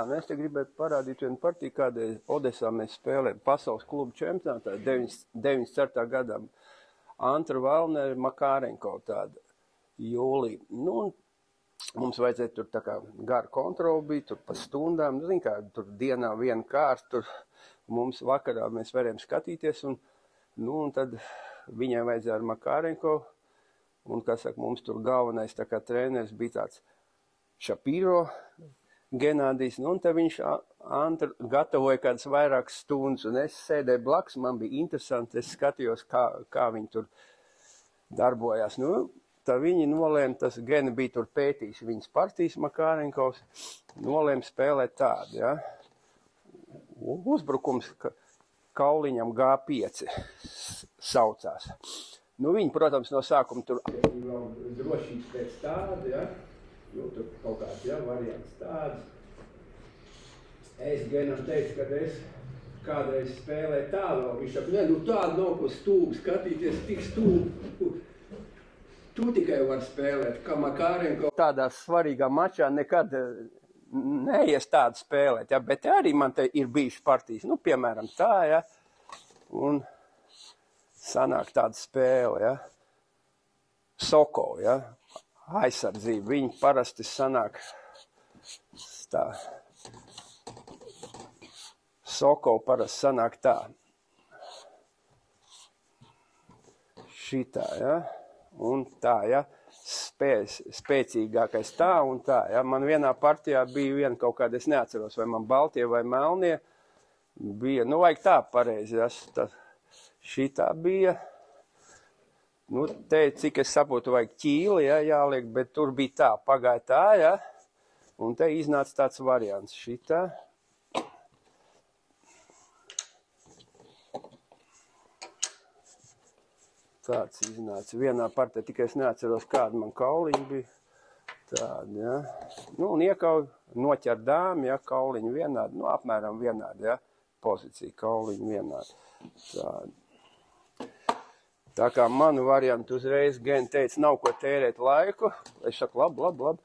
tā, nu es te gribētu parādīt vienu partiju, kādēļ Odesā mēs spēlējam pasaules klubu čempionātā 94. gadā. Antra Valnera, Makārenko tāda jūlija. Nu, mums vajadzēja tur tā kā gara kontrola bija, tur pa stundām, nu, zin kā, tur dienā viena kārt, tur mums vakarā mēs varējām skatīties, un tad viņai vajadzēja ar Makārenko, un, kā saka, mums tur galvenais tā kā treneris bija tāds Šapīro, Genādijs, nu, un te viņš gatavoja kādas vairākas stundas, un es sēdēju blakus, man bija interesanti, es skatījos, kā viņi tur darbojās. Nu, tā viņi nolēma, tas Gena bija tur pētījis viņas partijas Makārenkovs, nolēma spēlēt tādu, ja. Uzbrukums kauliņam G5 saucās. Nu, viņi, protams, no sākuma tur drošības pēc tāda, ja. Nu, tur kaut kāds, ja, variants tāds. Es Genam teicu, kad es kādreiz spēlēju tā vēl, viņš saka, ne, nu tādu nav ko stūgu skatīties, tik stūgu. Tu tikai var spēlēt, kā Makārenko. Tādā svarīgā mačā nekad neies tādu spēlēt, ja, bet arī man te ir bijuši partijas, nu, piemēram, tā, ja, un sanāk tāda spēle, ja, Soko, ja. Aizsardzība, viņi parasti sanāk tā. Soko parasti sanāk tā. Šitā, ja, un tā, ja, spēcīgākais tā un tā, ja. Man vienā partijā bija viena kaut kāda, es neatceros, vai man baltie vai melnie bija, nu, vajag tā pareizi, ja, šitā bija. Nu, te, cik es saprotu, vajag ķīli, ja, jāliek, bet tur bija tā, pagāja tā, ja, un te iznāca tāds variants šitā. Tāds iznāca. Vienā partē, tikai es neatceros, kāda man kauliņa bija. Tāda, ja. Nu, un iekauj, noķer dāmi, ja, kauliņu vienādi, nu, apmēram vienādi, ja, pozīcija, kauliņu vienādi. Tāda. Tā kā manu variantu uzreiz Gen teica, nav ko tērēt laiku. Es saku, labi.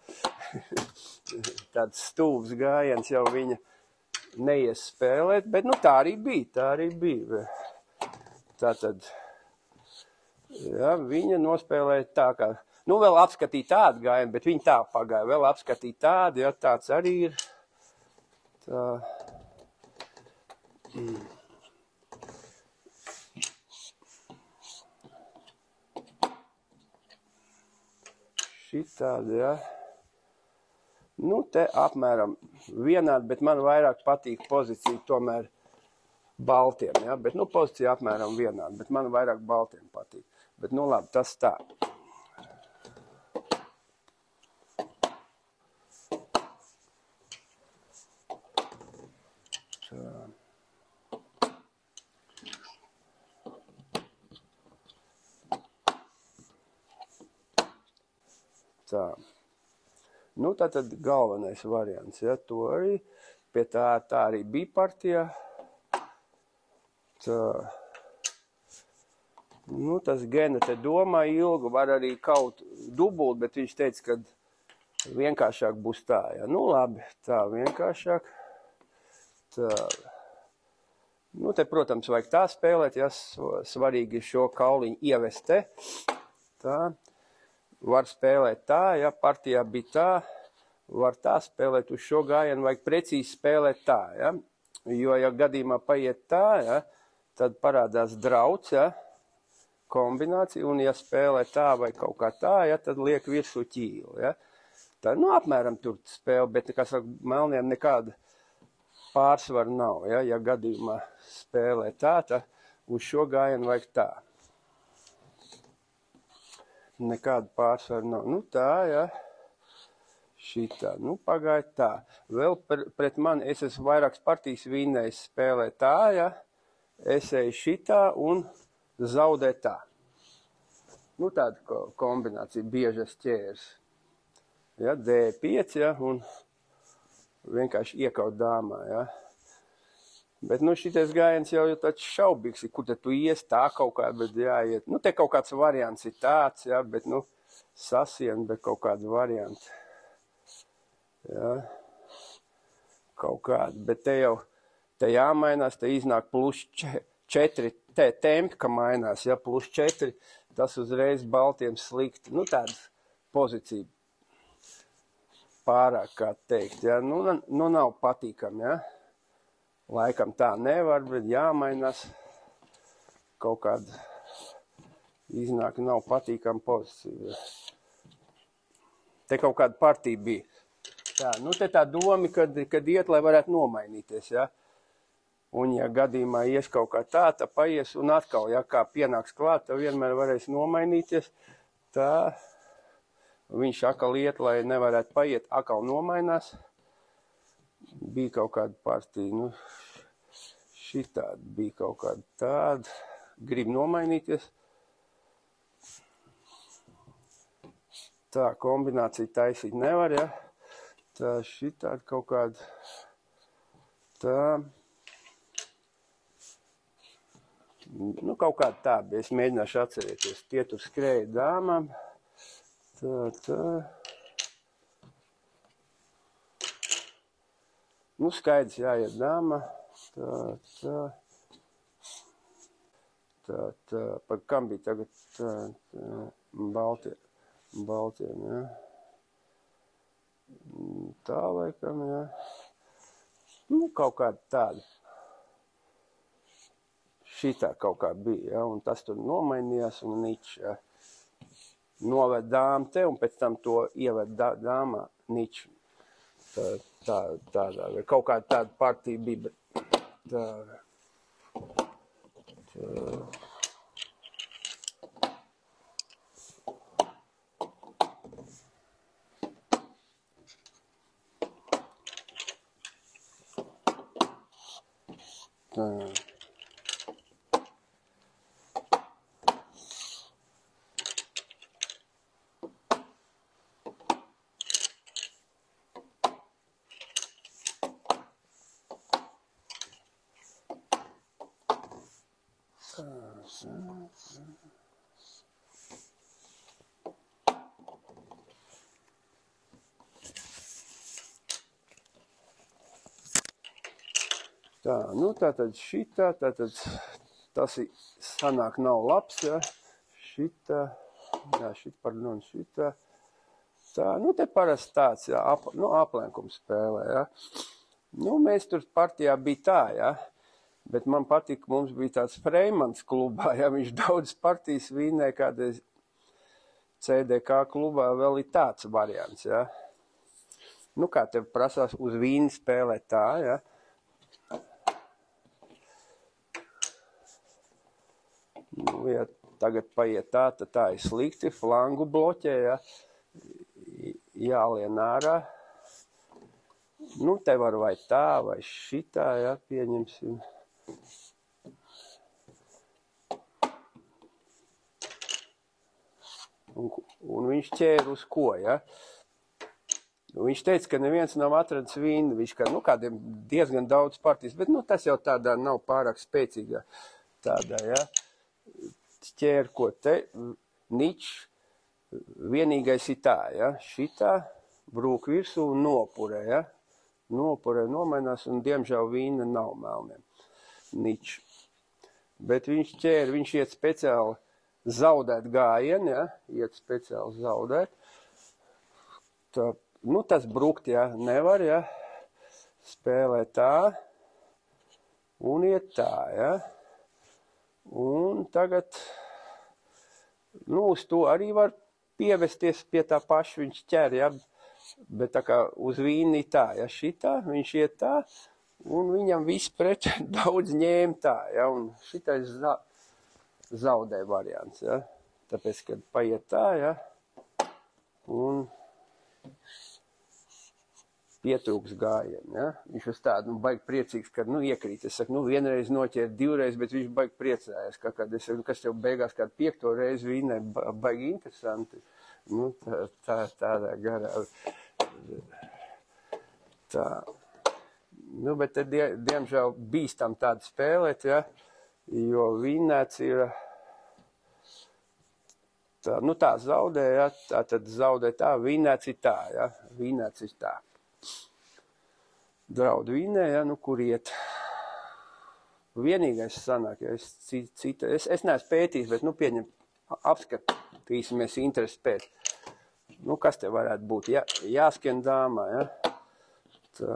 Tāds stūvs gājiens jau viņa neies spēlēt, bet nu tā arī bija. Tātad, ja, viņa nospēlēja tā kā, nu vēl apskatīja tādu gājienu, bet viņa tā pagāja, vēl apskatīja tādu, ja, tāds arī ir. Tā. Šitādi, ja. Nu, te apmēram vienādi, bet man vairāk patīk pozīcija tomēr baltiem, ja. Bet, nu, pozīcija apmēram vienādi, bet man vairāk baltiem patīk. Bet, nu, labi, tas tā. Tā. Nu, tātad galvenais variants, ja, to arī, pie tā arī bija partija. Tā. Nu, tas Gena te domā ilgu, var arī kaut dubult, bet viņš teica, ka vienkāršāk būs tā, ja. Nu, labi, tā vienkāršāk. Tā. Nu, te, protams, vajag tā spēlēt, ja, svarīgi ir šo kauliņu ievest te. Tā. Var spēlēt tā, ja partijā bija tā, var tā spēlēt uz šo gājienu, vajag precīzi spēlēt tā, ja. Jo, ja gadījumā paiet tā, ja, tad parādās drauds, ja, kombinācija, un ja spēlē tā vai kaut kā tā, ja, tad liek virsū ķīli, ja. Tā, nu, apmēram tur spēle, bet, kā saka, melniem nekāda pārsvara nav, ja gadījumā spēlē tā, tad uz šo gājienu vajag tā. Nekāda pārsvara nav. Nu tā, ja. Šitā. Nu pagāja tā. Vēl pret mani, es esmu vairākas partijas vinnējis spēlē tā, ja. Es eju šitā un zaudē tā. Nu tāda kombinācija, biežas ķērs. Ja, D5, ja, un vienkārši iekaut dāmā, ja. Bet, nu, šitais gājiens jau tāds šaubīgs, kur te tu ies tā kaut kā, bet jāiet. Nu, te kaut kāds variants ir tāds, jā, bet, nu, sasien, bet kaut kāds variants. Jā. kaut kāda, bet te jāmainās, te iznāk +4, te tempi, ka mainās, ja, +4, tas uzreiz baltiem slikti, nu tāda pozīcija pārāk, kā teikt, ja, nu nav patīkami, ja, laikam tā nevar, bet jāmainās, kaut kāda iznāk, nav patīkama pozīcija, ja. Te kaut kāda partija bija. Tā, nu te tā doma, kad iet, lai varētu nomainīties, ja. Un ja gadījumā ies kaut kā tā paies un atkal, ja kā pienāks klāt, tad vienmēr varēs nomainīties. Tā viņš atkal iet, lai nevarētu paiet, atkal nomainās. Bija kaut kāda partija, nu šitāda bija kaut kāda tāda, grib nomainīties. Tā kombinācija taisīt nevar, ja. Tā šitāda kaut kāda, tā, nu kaut kāda tā, bet es mēģināšu atcerēties, tie tur skrēja dāmām, tā, nu skaidrs jāiet dāma, tā, par kam bija tagad, baltiem, ja. Tā laikam, ja. Nu, kaut kāda tāda. Šitā kaut kā bija, ja, un tas tur nomainījās, un ničs, ja. Noved dāmu te, un pēc tam to ieved dāmā ničs. Tādā, kaut kāda tāda partija bija, bet tā. Tā, nu tātad šitā, tātad tas sanāk nav labs, ja, šitā, jā, pardon, šitā, tā, nu te parasti tāds, jā, aplenkums spēlē, ja. Nu, mēs tur partijā bija tā, ja, bet man patika, mums bija tāds Freimans klubā, ja, viņš daudz partijas vīnē, kādreiz CDK klubā vēl ir tāds variants, ja. Nu, kā tev prasās uz vīni spēlēt tā, ja. Nu, ja tagad paiet tā, tad tā ir slikti, flangu bloķē, ja, jālien ārā. Nu, te var vai tā, vai šitā, ja, pieņemsim. Un viņš ķēra uz ko, ja. Viņš teica, ka neviens nav atradis vīnu, viņš kā, nu, kādiem diezgan daudz partijas, bet, nu, tas jau tādā nav pārāk spēcīgā tādā, ja. Ķēra ko te, ničs, vienīgais ir tā, ja, šitā, brūk virsū un nopurē, ja, nopurē, nomainās un diemžēl vīna nav melniem, ničs. Bet viņš ķēra, viņš iet speciāli zaudēt gājienu, ja, iet speciāli zaudēt. Tā, nu, tas brukt, ja, nevar, ja, spēlē tā un iet tā, ja. Un tagad, nu, uz to arī var pievesties pie tā paša, viņš ķer, ja, bet tā kā uz vīni tā, ja, šitā, viņš iet tā, un viņam viss pret daudz ņēma tā, ja, un šitais zaudē variants, ja, tāpēc, kad paiet tā, ja, un pietrūks gājienu, ja? Viņš uz tādu, nu, baigi priecīgs, kad, nu, iekrīt. Es saku, nu, vienreiz noķēra, divreiz, bet viņš baigi priecājās, ka, kad es saku, kas tev beigās kādu 5. reizi vīnē, baigi interesanti. Nu, tādā garā. Tā. Nu, bet te, diemžēl, bīstam tādu spēlēt, ja? Jo vīnēts ir, tā, nu, tā zaudē, ja? Tā tad zaudē tā, vīnēts ir tā, ja? Vīnēts ir tā. draudu vinē, ja, nu, kur iet. Vienīgais sanāk, ja es neesmu pētījis, bet, nu, pieņem, apskatīsimies interesi pēc. Nu, kas te varētu būt? Ja, jāskrien dāmā, ja? Tā.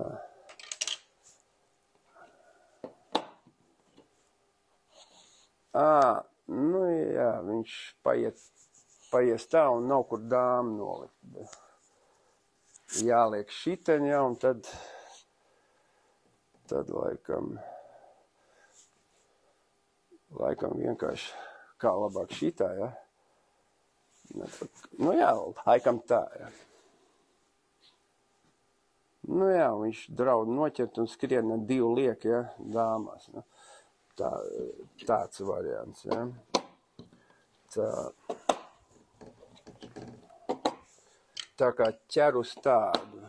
Nu, jā, viņš paies tā un nav kur dāmu nolikt. Jāliek šiten, ja, un tad laikam vienkārši kā labāk šitā, ja. Nu jā, laikam tā, ja. Nu jā, viņš draud noķert un skrien ar 2 liek, ja, dāmās, ja. Tāds variants, ja. Tā kā ķer uz tādu.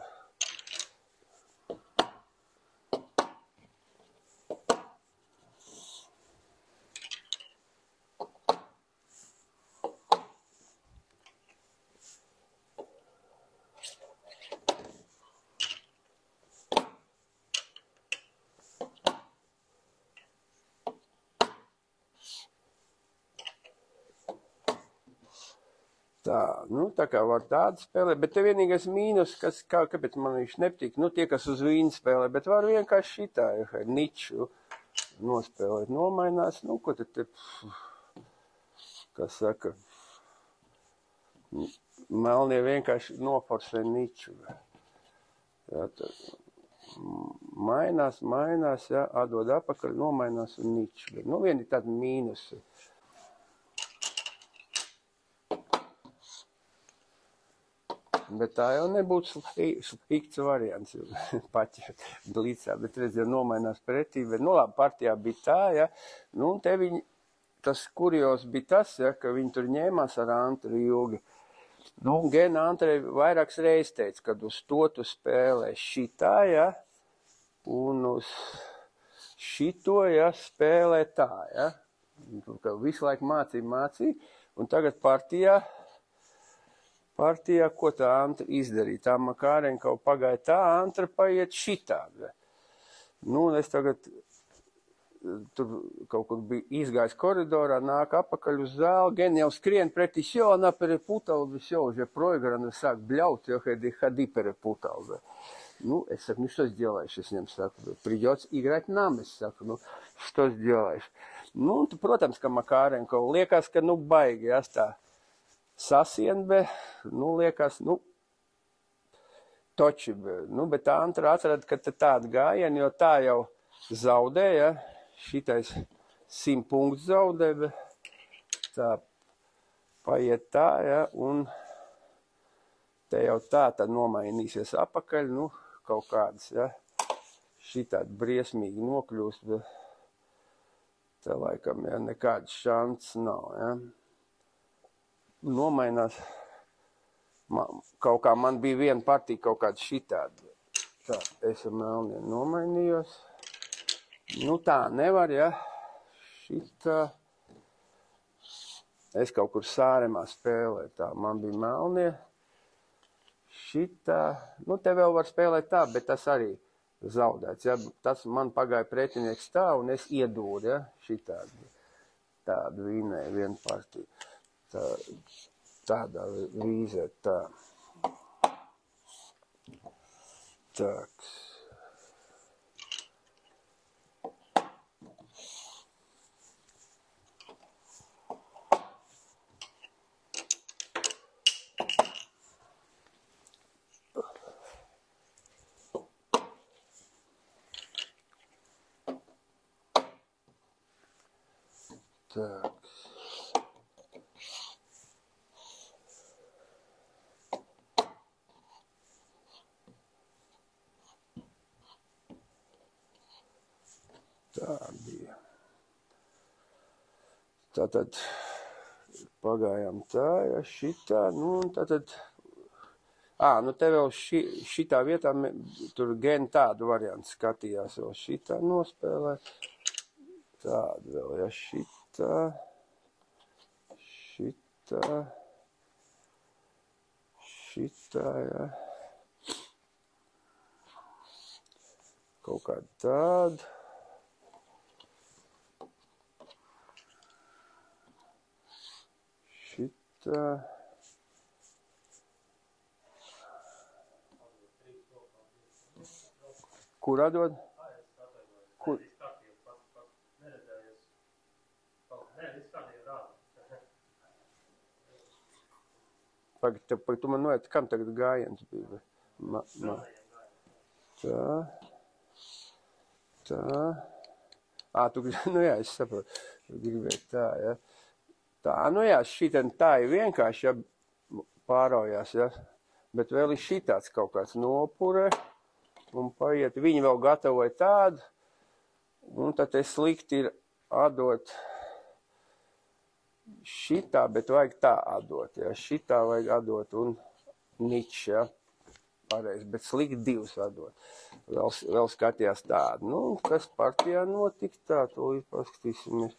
Tā, nu, tā kā var tādu spēlēt, bet te vienīgais mīnus, kāpēc man viņš nepatīk, nu, tie, kas uz vīnu spēlē, bet var vienkārši šitā, ja niču nospēlēt, nomainās, nu, ko te, kas saka, melnie vienkārši noforsē niču, jā, tad mainās, jā, atdod apakaļ, nomainās un niču, bet, nu, vieni tādi mīnusi. Bet tā jau nebūtu slikts variants, jo paķert blīcā, bet redz, ja nomainās pretī, bet, nu labi, partijā bija tā, ja, nu un te viņi, tas kurios bija tas, ja, ka viņi tur ņēmās ar Antru ilgi. Nu, gen Antrei vairākas reizes teica, kad uz to tu spēlē šitā, ja, un uz šito, ja, spēlē tā, ja. Ka visu laiku mācīja, un tagad partijā, ko tā Antra izdarīja. Tā Makarenko pagāja tā, Antra paiet šitādi. Nu, un es tagad tur kaut kur biju izgājis koridorā, nāk apakaļ uz zāli, gen jau skrien pretī, всё, она перепутала, всё, уже проиграно, сак бļaut, jo ходи перепутал. Ну, es saku, nu, что сделаешь, es viņam saku, придется играть нам, es saku, nu, что сделаешь. Nu, tu, protams, ka Makarenko liekas, ka, nu, baigi, ja, tā sasienbe, nu, liekas, nu, toči, nu, bet tā Antra atrada, ka tāda gājiena, jo tā jau zaudēja, šitais 100 punktu zaudē, tā paiet tā, ja, un te jau tā tad nomainīsies apakaļ, nu, kaut kādas, ja, šitādi briesmīgi nokļūst, bet tā laikam, ja, nekāds šants nav, ja. Nomainās, kaut kā man bija viena partija kaut kāda šitāda, tā, es ar melniem nomainījos, nu tā nevar, ja, šitā, es kaut kur Sāremā spēlēju, tā, man bija melnie, šitā, nu te vēl var spēlēt tā, bet tas arī zaudēts, ja, tas man pagāja pretinieks tā, un es iedūru, ja, šitādi, tādu vinēju vienu partiju. Tādā vīzē, tā. Tāks. Tāks. Tā bija. Tātad pagājām tā, ja šitā, nu, un tātad, nu te vēl šitā vietā, tur gen tādu variantu skatījās, vēl šitā nospēlē, tādu vēl, ja šitā, ja. kaut kāda tāda. Šitā. Kur atdod? Kur? Pagad, tu man noiet, kam tagad gājiens bija? Tā. Tu nu jā, es saprotu. Gribēju tā, ja. Tā, nu jā, šitien tā ir vienkārši, ja, pāraujās, ja. Bet vēl ir šitāds kaut kāds nopure. Un paiet, viņi vēl gatavoja tādu. Un tad te slikti ir atdot šitā, bet vajag tā atdot, ja. Šitā vajag atdot un ničs, ja. Pareizi, bet slikti divus atdot. Vēl skatījās tādu. Nu, kas partijā notika tā, to paskatīsimies.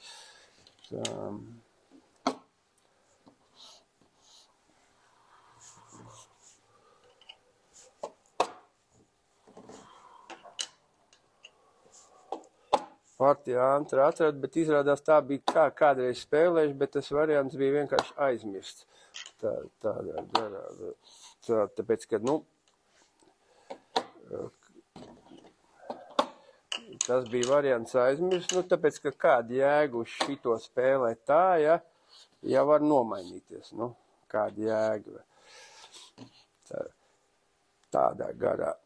Tā. Partijā Antra atrada, bet izrādās tā bija kādreiz spēlējuši, bet tas variants bija vienkārši aizmirsts. Tādā garā. Tāpēc, ka, nu, tas bija variants aizmirsts, nu, tāpēc, ka kādu jēgu uz šito spēlēt tā, ja var nomainīties, nu, kādu jēgu. Tādā garā.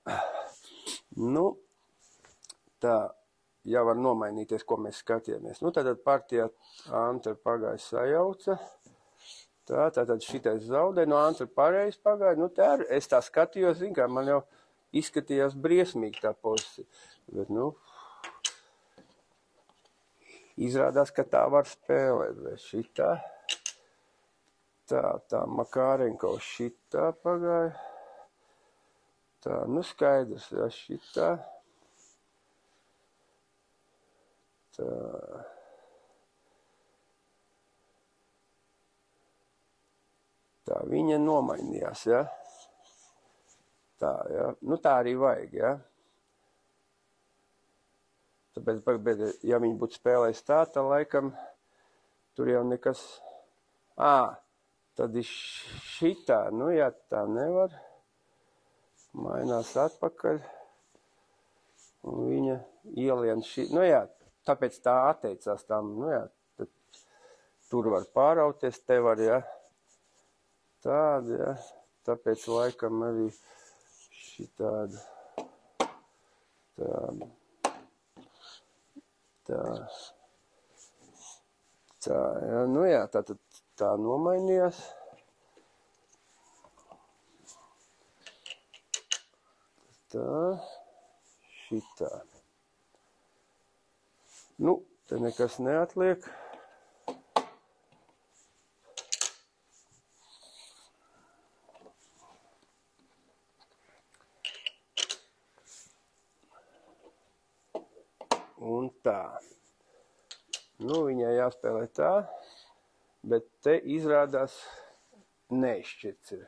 Nu, tā. Ja var nomainīties, ko mēs skatījāmies. Nu, tātad partijā Antra pagāja sajauca. Tātad šitais zaudē, no Antra pareizi pagāja. Nu, tā es tā skatījos, zin kā, man jau izskatījās briesmīgi tā pozīcija. Bet, nu, izrādās, ka tā var spēlēt. Vai šitā. Tā Makārenko šitā pagāja. Tā, nu, skaidrs, ja, šitā. Tā viņa nomainījās, ja? Tā, ja? Nu, tā arī vajag, ja? Tāpēc, ja viņi būtu spēlējis tā, tad laikam tur jau nekas... Tad ir šitā, nu, ja tā nevar, mainās atpakaļ, un viņa ielien šī... Nu, jā, tāpēc tā atteicās tām, nu jā, tad tur var pārauties, te var, ja, tāda, ja, tāpēc laikam arī šitāda, tā, ja, nu jā, tā nomainījās. Tā, šitā. Nu, te nekas neatliek. Un tā. Nu, viņai jāspēlē tā, bet te izrādās neizšķirts ir.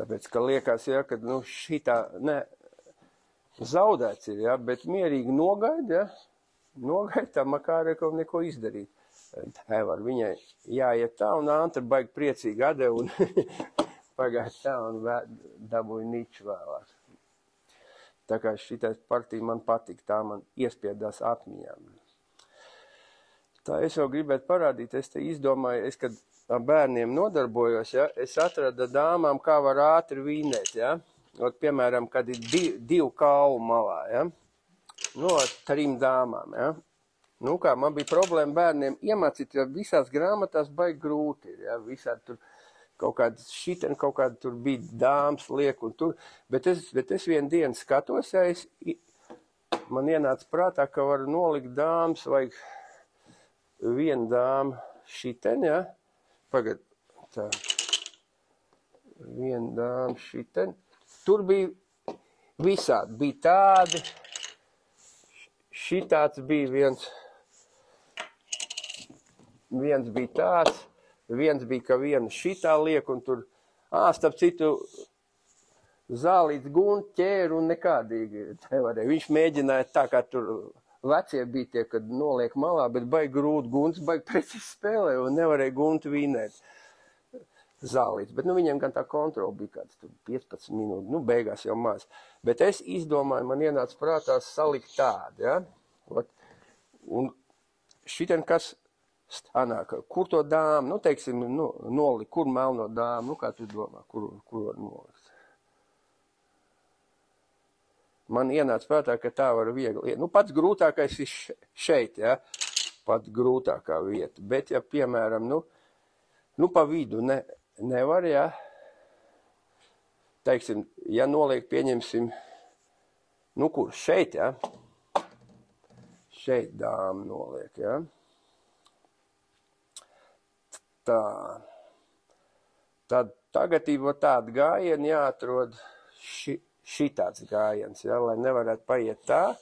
Tāpēc, ka liekas, ja, ka, nu, šitā, ne, zaudēts ir, ja, bet mierīgi nogaida, ja. Nogaida, Makārenko neko izdarīt. Tā var viņai jāiet tā, un Antra baigi priecīgi atdeva un pagāja tā un dabūja niču vēlāk. Tā kā šitais partija man patika, tā man iespiedās atmiņām. Tā es jau gribētu parādīt, es te izdomāju, kad ar bērniem nodarbojos, ja, es atradu dāmām, kā var ātri vīnēt, ja. Ot, piemēram, kad ir divu kaulu malā, ja. Nu, ar 3 dāmām, ja. Nu, kā man bija problēma bērniem iemācīt, jo visās grāmatās baigi grūti ir, ja. Visādi tur kaut kāda šitien, kaut kāda tur bija dāmas liek un tur. Bet es vienu dienu skatos, ja man ienāca prātā, ka var nolikt dāmas, vajag vienu dāmu šitien, ja. Pagad, tā. Vienu dāmu šitien. Tur bija visādi, bija tādi. Šitāds bija viens bija tāds, viens bija, ka viena šitā liek, un tur, starp citu, zālīts gunti ķēru un nekādīgi nevarēja. Viņš mēģināja tā, kā tur vecie bija tie, kad noliek malā, bet baigi grūti gunts, baigi precīzi spēlē un nevarēja gunti vīnēt zālīts. Bet, nu, viņiem gan tā kontrola bija kāds 15 minūtes, nu, beigās jau maz. Bet es izdomāju, man ienāca prātā salikt tādu, ja? Un šitien kas sanāk, kur to dāmu, nu, teiksim, nu, nolikt, kur melno dāmu, nu, kā tu domā, kur var nolikt? Man ienāca prātā, ka tā var viegli. Nu, pats grūtākais ir šeit, ja, pat grūtākā vieta. Bet, ja, piemēram, nu pa vidu nevar, ja, teiksim, ja noliek, pieņemsim, nu, kur, šeit, ja, šeit dāma noliek, ja. Tā. Tad tagad ir tāda gājiena jāatrod šitāds gājiens, ja, lai nevarētu paiet tā,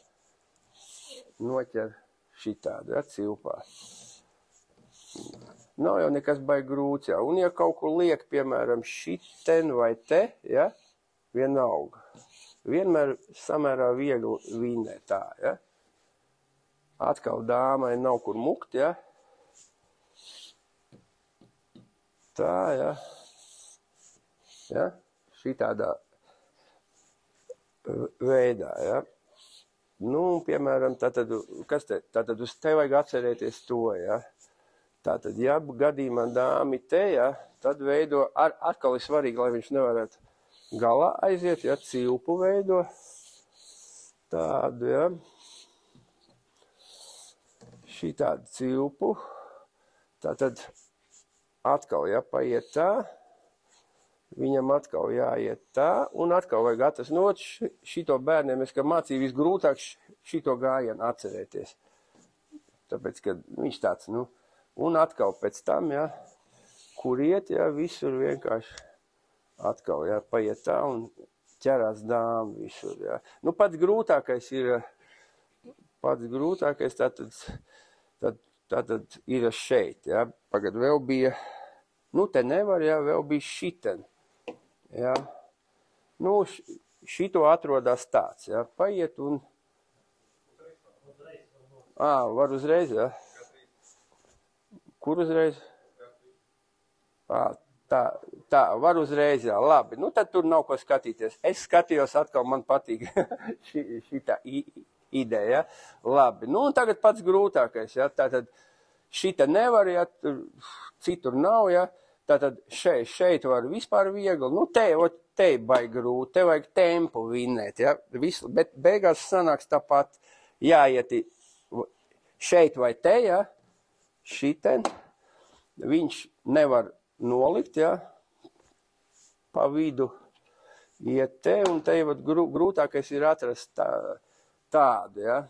noķer šitādu, ja, cilpā. Nav jau nekas baigi grūts, ja. Un ja kaut kur liek, piemēram, šiten vai te, ja, vienalga. Vienmēr samērā viegli vīnē tā, ja. Atkal dāmai nav kur mukt, ja. Tā, ja. Ja, šitādā veidā, ja. Nu, piemēram, tātad, kas te, tātad uz te vajag atcerēties to, ja. Tātad, ja gadījumā dāmi te, ja, tad veido, atkal ir svarīgi, lai viņš nevarētu galā aiziet, ja, cilpu veido. Tādu, ja. Šī tādu cilpu. Tātad, atkal, ja, paiet tā. Viņam atkal jāiet tā, un atkal vajag atrast. Nu, šito bērniem es, ka mācīju visgrūtāk šito gājienu atcerēties. Tāpēc, ka viņš tāds, nu, un atkal pēc tam, ja, kur iet, ja, visur vienkārši atkal, ja, paiet tā un ķerās dāma visur, ja. Nu, pats grūtākais tātad ir šeit, ja. Pagad vēl bija, nu, te nevar, ja, vēl bija šiten. Ja. Nu, šito atrodas tāds, ja, paiet un... Var uzreiz, ja. Kur uzreiz? Tā, var uzreiz, jā, labi. Nu, tad tur nav ko skatīties. Es skatījos atkal, man patīk šitā ideja, ja. Labi, nu, un tagad pats grūtākais, ja, tātad šita nevar, ja, citur nav, ja. Tātad šeit var vispār viegli, nu te baigi grūti, te vajag tempu vinnēt, ja, visu, bet beigās sanāks tāpat jāiet šeit vai te, ja, šiten, viņš nevar nolikt, ja, pa vidu iet te, un te jau grūtākais ir atrast tādu, ja,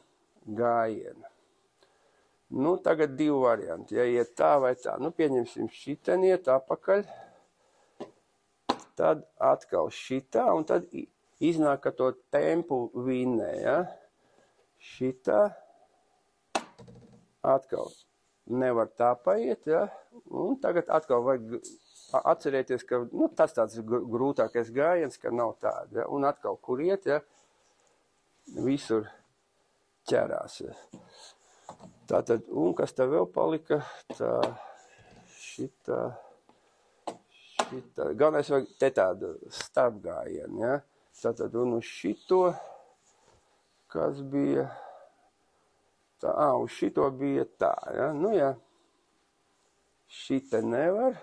gājienu. Nu, tagad divi varianti, ja iet tā vai tā. Nu, pieņemsim šiten iet apakaļ, tad atkal šitā, un tad iznāk, ka to tempu vinnē, ja. Šitā, atkal nevar tā paiet, ja. Un tagad atkal vajag atcerēties, ka, nu, tas tāds grūtākais gājiens, ka nav tāda, ja. Un atkal, kur iet, ja, visur ķerās, ja. Tātad, un kas te vēl palika, tā, šitā, galvenais vajag te tādu starpgājienu, ja. Tātad, un uz šito, kas bija, tā, uz šito bija tā, ja. Nu, ja, šita nevar,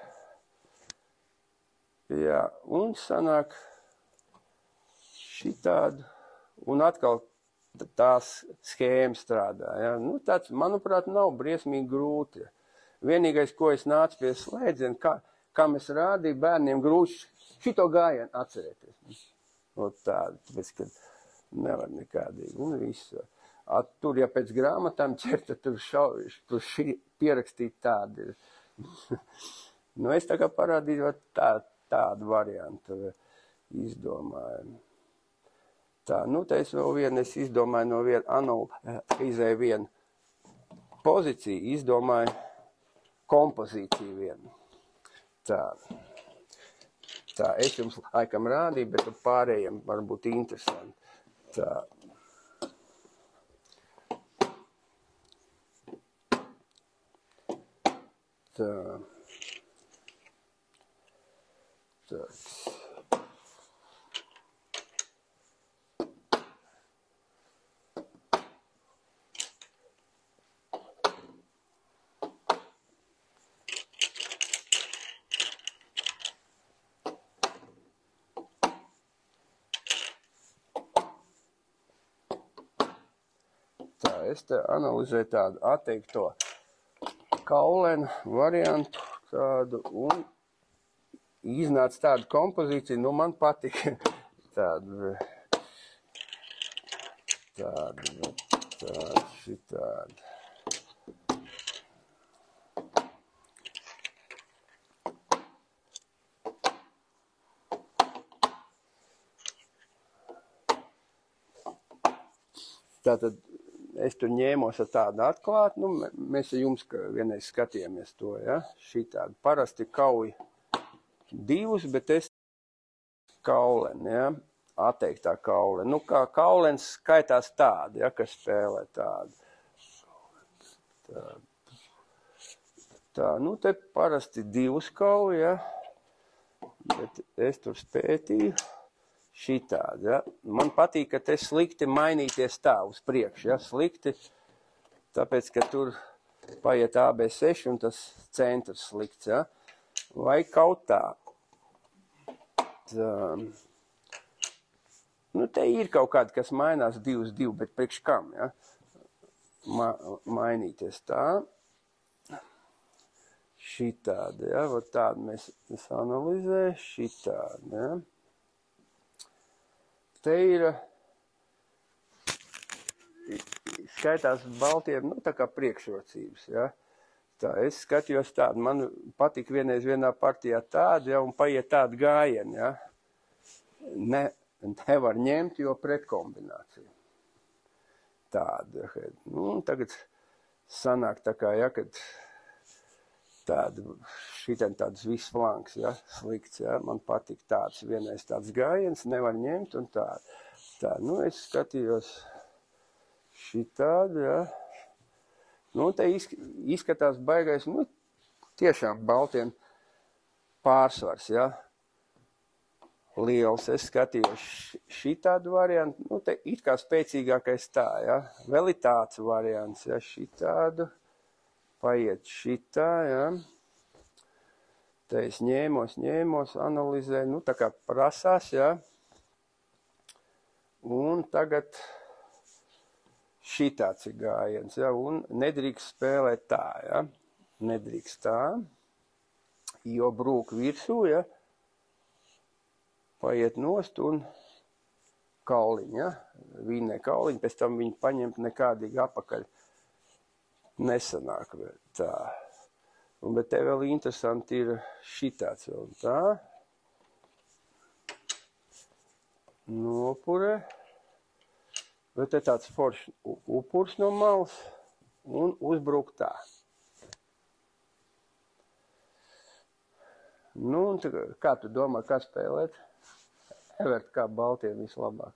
jā, un sanāk šitādu, un atkal tās schēma strādā, ja. Nu, tāds, manuprāt, nav briesmīgi grūti. Vienīgais, ko es nācu pie slēdziena, kā mēs rādīju bērniem grūti šito gājienu atcerēties. No tādu, tāpēc, ka nevar nekādīgi, un visu. Tur, ja pēc grāmatām ķert, tad tur pierakstīt tādi ir. Nu, es tā kā parādīju tādu variantu izdomājumu. Tā, nu, te es vēl vienu, es izdomāju no izēju vienu pozīciju, izdomāju kompozīciju vienu. Tā. Tā, es jums laikam rādīju, bet pārējiem varbūt interesanti. Tā. Tā. Tā. Es te analizēju tādu atteikto kaulēnu variantu tādu un iznāca tādu kompozīciju, nu man patika tādu, šitādu. Tātad es tur ņēmos ar tādu atklātu, nu, mēs ar jums vienreiz skatījāmies to, ja, šitādu. Parasti kauj divus, bet es kauleni, ja, atteiktā kauleni. Nu, kā kaulens skaitās tādi, ja, kas spēlē tādu. Tā, nu, te parasti divus kauj, ja, bet es tur spētīju. Šitādi, ja. Man patīk, ka te slikti mainīties tā uz priekšu, ja, slikti, tāpēc, ka tur paiet AB6 un tas centrs slikts, ja. Vai kaut tā. Tā. Nu, te ir kaut kādi, kas mainās 2-2, bet priekš kam, ja. Mainīties tā. Šitādi, ja, vot tādu mēs analizēju, šitādi, ja. Te ir, skaitās baltiem, nu, tā kā priekšrocības, ja. Tā, es skatījos tādu, man patika vienreiz vienā partijā tādu, ja, un paiet tādu gājienu, ja. Nevar ņemt, jo pretkombinācija. Tāda, nu, tagad sanāk tā kā, ja, kad šitien tāds viss flanks, ja, slikts, ja, man patīk tāds, vienreiz tāds gājiens, nevar ņemt un tā. Tā, nu, es skatījos šitādu, ja. Nu, te izskatās baigais, nu, tiešām baltiem pārsvars, ja. Liels, es skatījos šitādu variantu, nu, te it kā spēcīgākais tā, ja. Vēl ir tāds variants, ja, šitādu. Paiet šitā, ja. Te es ņēmos, analizēju, nu, tā kā prasās, ja. Un tagad šitāds ir gājiens, ja, un nedrīkst spēlēt tā, ja. Nedrīkst tā, jo brūk virsū, ja. Paiet nost un kauliņi, ja. Vīnē kauliņi, pēc tam viņi paņemt nekādīgi apakaļ. Nesanāk vēl tā. Bet te vēl interesanti ir šitāds vēl tā. Nopure. Bet te tāds foršs upurs no malas un uzbruk tā. Nu, un tā, kā tu domā, kā spēlēt? Evert, kā baltiem vislabāk?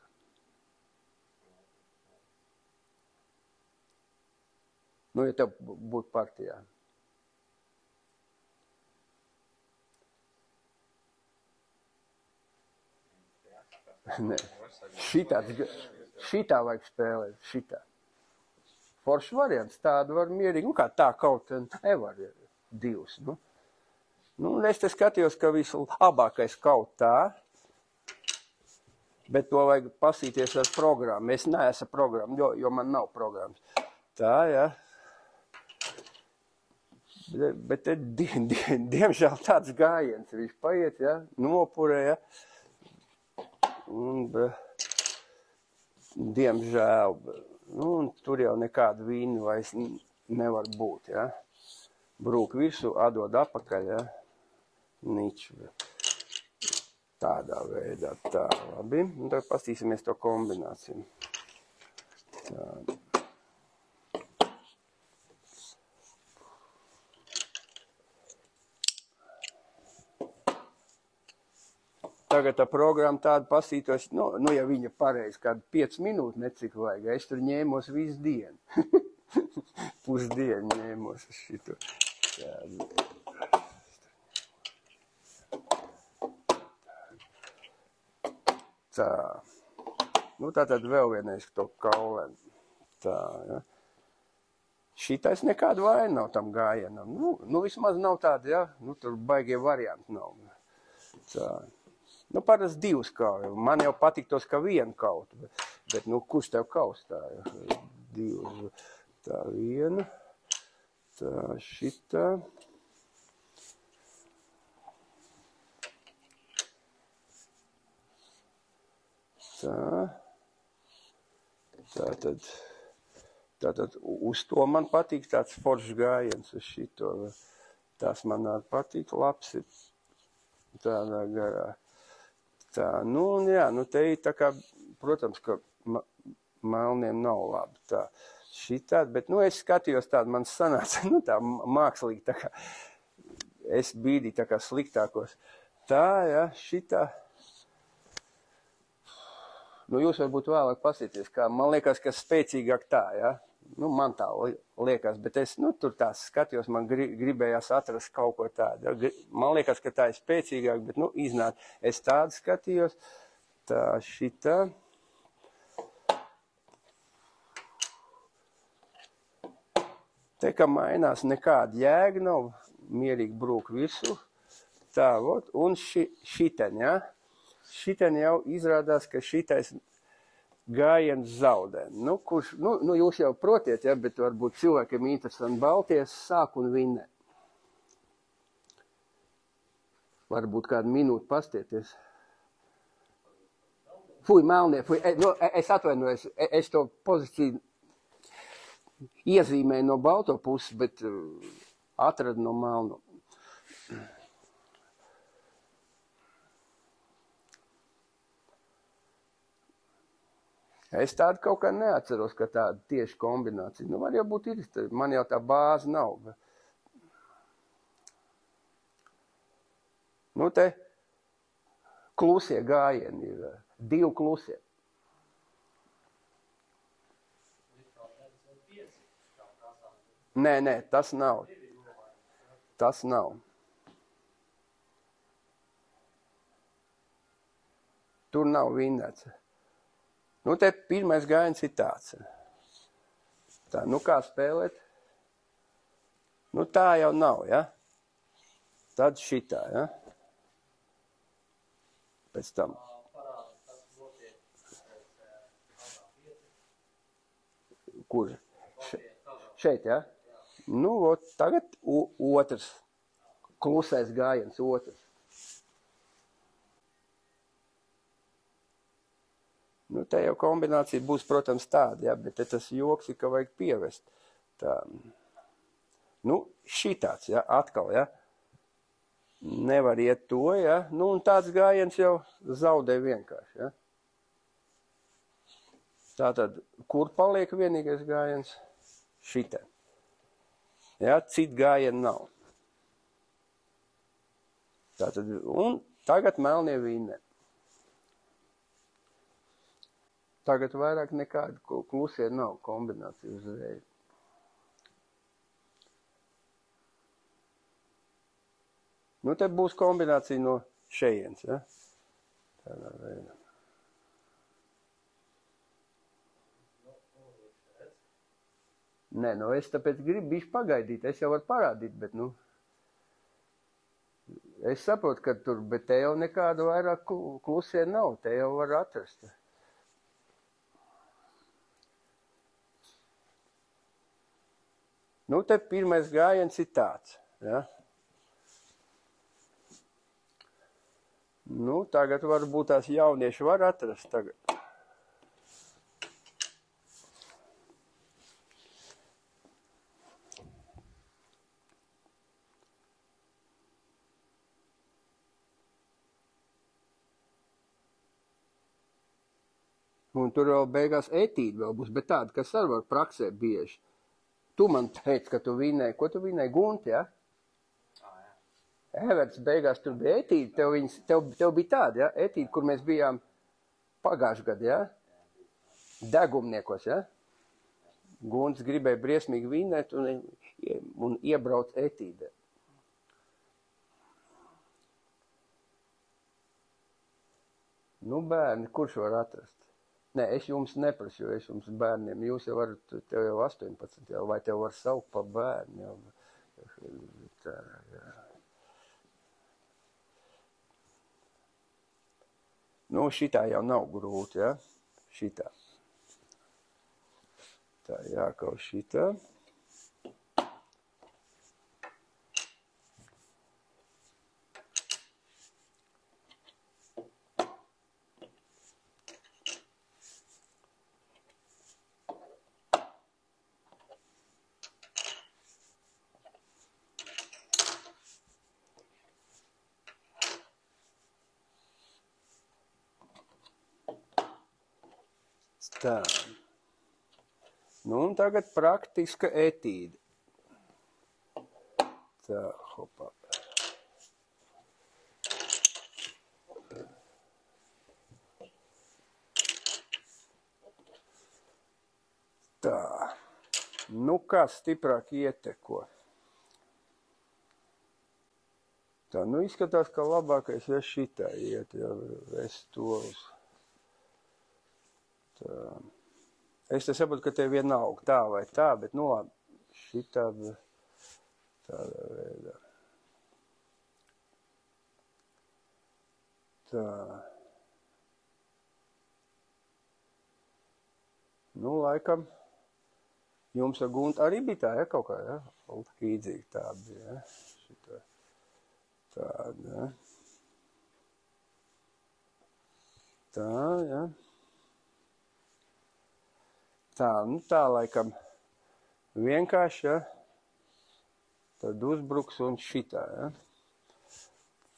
Nu, ja tev būtu partijā. Nē, šitā vajag spēlēt, šitā. Foršs variants, tādu var mierīgi, nu kā tā kaut nevar divus, nu. Nu, es te skatījos, ka vislabākais kaut tā, bet to vajag pasīties ar programmu. Es neesmu programmu, jo man nav programmas. Tā, ja. Bet te, diemžēl tāds gājiens, viņš paiet, ja, nopurē, ja, un, diemžēl, nu, un tur jau nekādu vīnu vairs nevar būt, ja, brūk virsū, atdod apakaļ, ja, nič, tādā veidā, tā, labi, un tagad pastīsimies to kombināciju. Tā. tagad tā programma tāda pasītos, nu ja viņa pareizi, kādu 5 minūtes necik vajag, es tur ņēmos visu dienu. Pusdienu ņēmos uz šito. Tā. Nu, tātad vēl vienreiz to kaulēm. Tā, ja. Šitais nekāda vaina nav tam gājienam. Nu, vismaz nav tāda, ja. Nu, tur baigie varianti nav. Tā. Nu, parasti 2 kauju. Man jau patiktos, ka 1 kaut. Bet, nu, kurš tev kaus tā, ja. 2. Tā, 1. Tā, šitā. Tā. Tātad uz to man patīk tāds foršs gājiens uz šito. Tas man patīk, labs ir tādā garā. Tā, nu, jā, nu te ir tā kā, protams, ka melniem nav labi tā šitādi, bet, nu, es skatījos tādu, man sanāca, nu, tā mākslīgi, tā kā, es bīdī tā kā sliktākos. Tā, jā, šitā. Nu, jūs varbūt vēlāk pasieties, kā, man liekas, ka spēcīgāk tā, jā. Nu, man tā liekas, bet es, nu, tur tās skatījos, man gribējās atrast kaut ko tādu. Man liekas, ka tā ir spēcīgāk, bet, nu, iznāk. Es tādu skatījos, tā šitā. Te, ka mainās nekāda jēga nav, mierīgi brūk visu. Tā, vot, un šiten, jā. Šiten jau izrādās, ka šitais gājiens zaudē. Nu, kurš, nu jūs jau protiet, ja, bet varbūt cilvēkiem interesanti Balties sāk un vinnē. Varbūt kādu minūti pastieties. Fuj, melnie, fuj. Nu, es atvainojos, es to pozīciju iezīmēju no balto puses, bet atradu no melno. Es tādu kaut kā neatceros, ka tāda tieši kombinācija. Nu, var jau būt ir, man jau tā bāze nav. Nu, te klusie gājieni ir, 2 klusie. Nē, tas nav. Tas nav. Tur nav vinnēts. Nu, te pirmais gājiens ir tāds. Tā, nu kā spēlēt? Nu, tā jau nav, ja? Tad šitā, ja? Pēc tam. Kur? Šeit, ja? Nu, ot, tagad otrs. Klusais gājiens, otrs. Nu, te jau kombinācija būs, protams, tāda, ja, bet te tas joks ir, ka vajag pievest. Tā. Nu, šitāds, ja, atkal, ja. Nevar iet to, ja. Nu, un tāds gājiens jau zaudē vienkārši, ja. Tātad, kur paliek vienīgais gājiens? Šitā. Ja, citu gājienu nav. Tātad, un tagad melnie vinnē. Tagad vairāk nekāda klusie nav kombinācija uzreiz. Nu, te būs kombinācija no šejienes, ja? Tādā veidā. Nē, nu, es tāpēc gribu bišķi pagaidīt, es jau varu parādīt, bet, nu, es saprotu, ka tur, bet te jau nekāda vairāk klusie nav, te jau var atrast. Nu, te pirmais gājiens ir tāds, ja. Nu, tagad varbūt tās jaunieši var atrast tagad. Un tur vēl beigās etīdi vēl būs, bet tāda, kas arī var praksē bieži. Tu man teici, ka tu vinnēji, ko tu vinnēji? Gunti, ja? Everts beigās tur bija etīde, tev bija tāda, ja? Etīde, kur mēs bijām pagājušajā gadā, ja? Degumniekos, ja? Gunts gribēja briesmīgi vinēt un iebrauc etīdē. Nu, bērni, kurš var atrast? Nē, es jums neprasu, jo es jums bērniem, jūs jau varat, tev jau 18, jau, vai tev var saukt pa bērni, jau. Tā, jā. Nu, šitā jau nav grūti, ja? Šitā. Tā, jākaus šitā. Tā. Nu, un tagad praktiska etīde. Tā, hopā. Tā. Nu, kā stiprāk ieteko. Tā, nu, izskatās, ka labākais, ja šitā iet, ja es to uz... Tā. Es te saprotu, ka tev vienalga tā vai tā, bet, nu, labi, šitā tādā veidā. Tā. Nu, laikam, jums ar Guntu arī bija tā, ja, kaut kā, ja? Līdzīgi tā bija, ja? Šitā. Tāda, ja? Tā, ja? Tā, nu tā laikam vienkārši, ja, tad uzbruks un šitā, ja.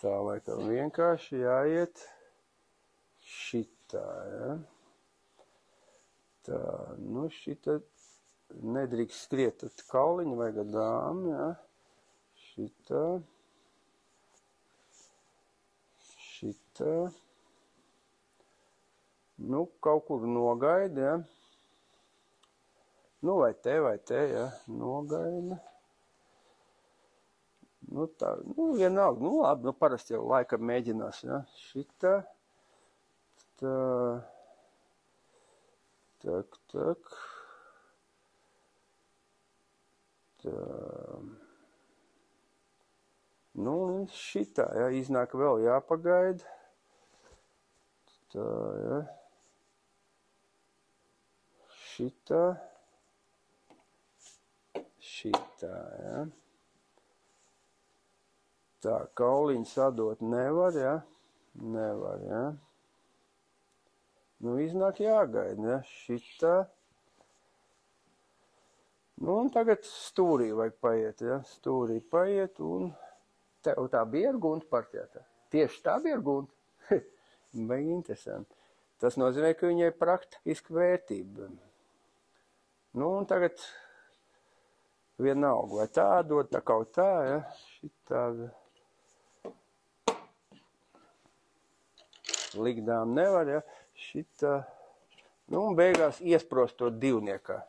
Tā laikam vienkārši jāiet šitā, ja. Tā, nu šitā nedrīkst skriet, tad kauliņu vajag dām, ja. Šitā. Šitā. Nu, kaut kur nogaida, ja. Nu, vai te, ja, nogaida. Nu, tā, nu, vienalga, nu, labi, nu, parasti jau laikam mēģinās, ja, šitā. Tā, tak. Tā. Nu, un šitā, ja, iznāk vēl jāpagaida. Tā, ja. Šitā. Šitā, ja. Tā, kauliņu sadot nevar, ja. Nevar, ja. Nu, iznāk jāgaida, ja. Šitā. Nu, un tagad stūrī vajag paiet, ja. Stūrī paiet un... Tev tā bija ar Guntu partijā, tā. Tieši tā bija ar Guntu. Baigi interesanti. Tas nozīmē, ka viņai praktiski vērtība. Nu, un tagad... Vienalga, vai tā dod, tā kaut tā, ja, šitā. Ligdām nevar, ja, šitā. Nu, un beigās iesprostot divniekā.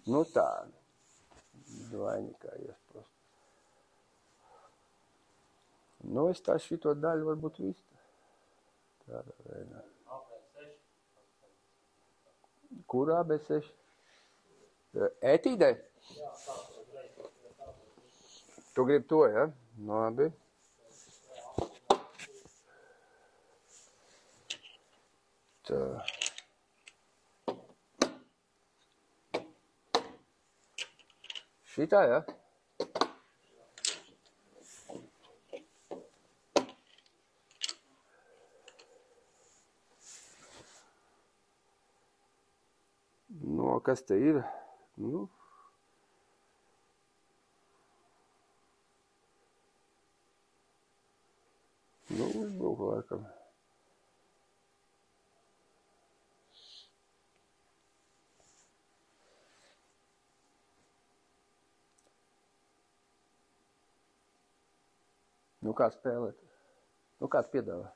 Nu, tā. Dvaiņikā iesprost. Nu, es tā šito daļu varbūt visu. Tādā veidā. Kur AB6? Etīdē? Jā, tu gribi to, ja? Labi. Tā. Šitā, ja? No, kas te ir? Nu. Nu, uzbruk laikam. Nu, kā spēlēt? Nu, kāds piedāvā?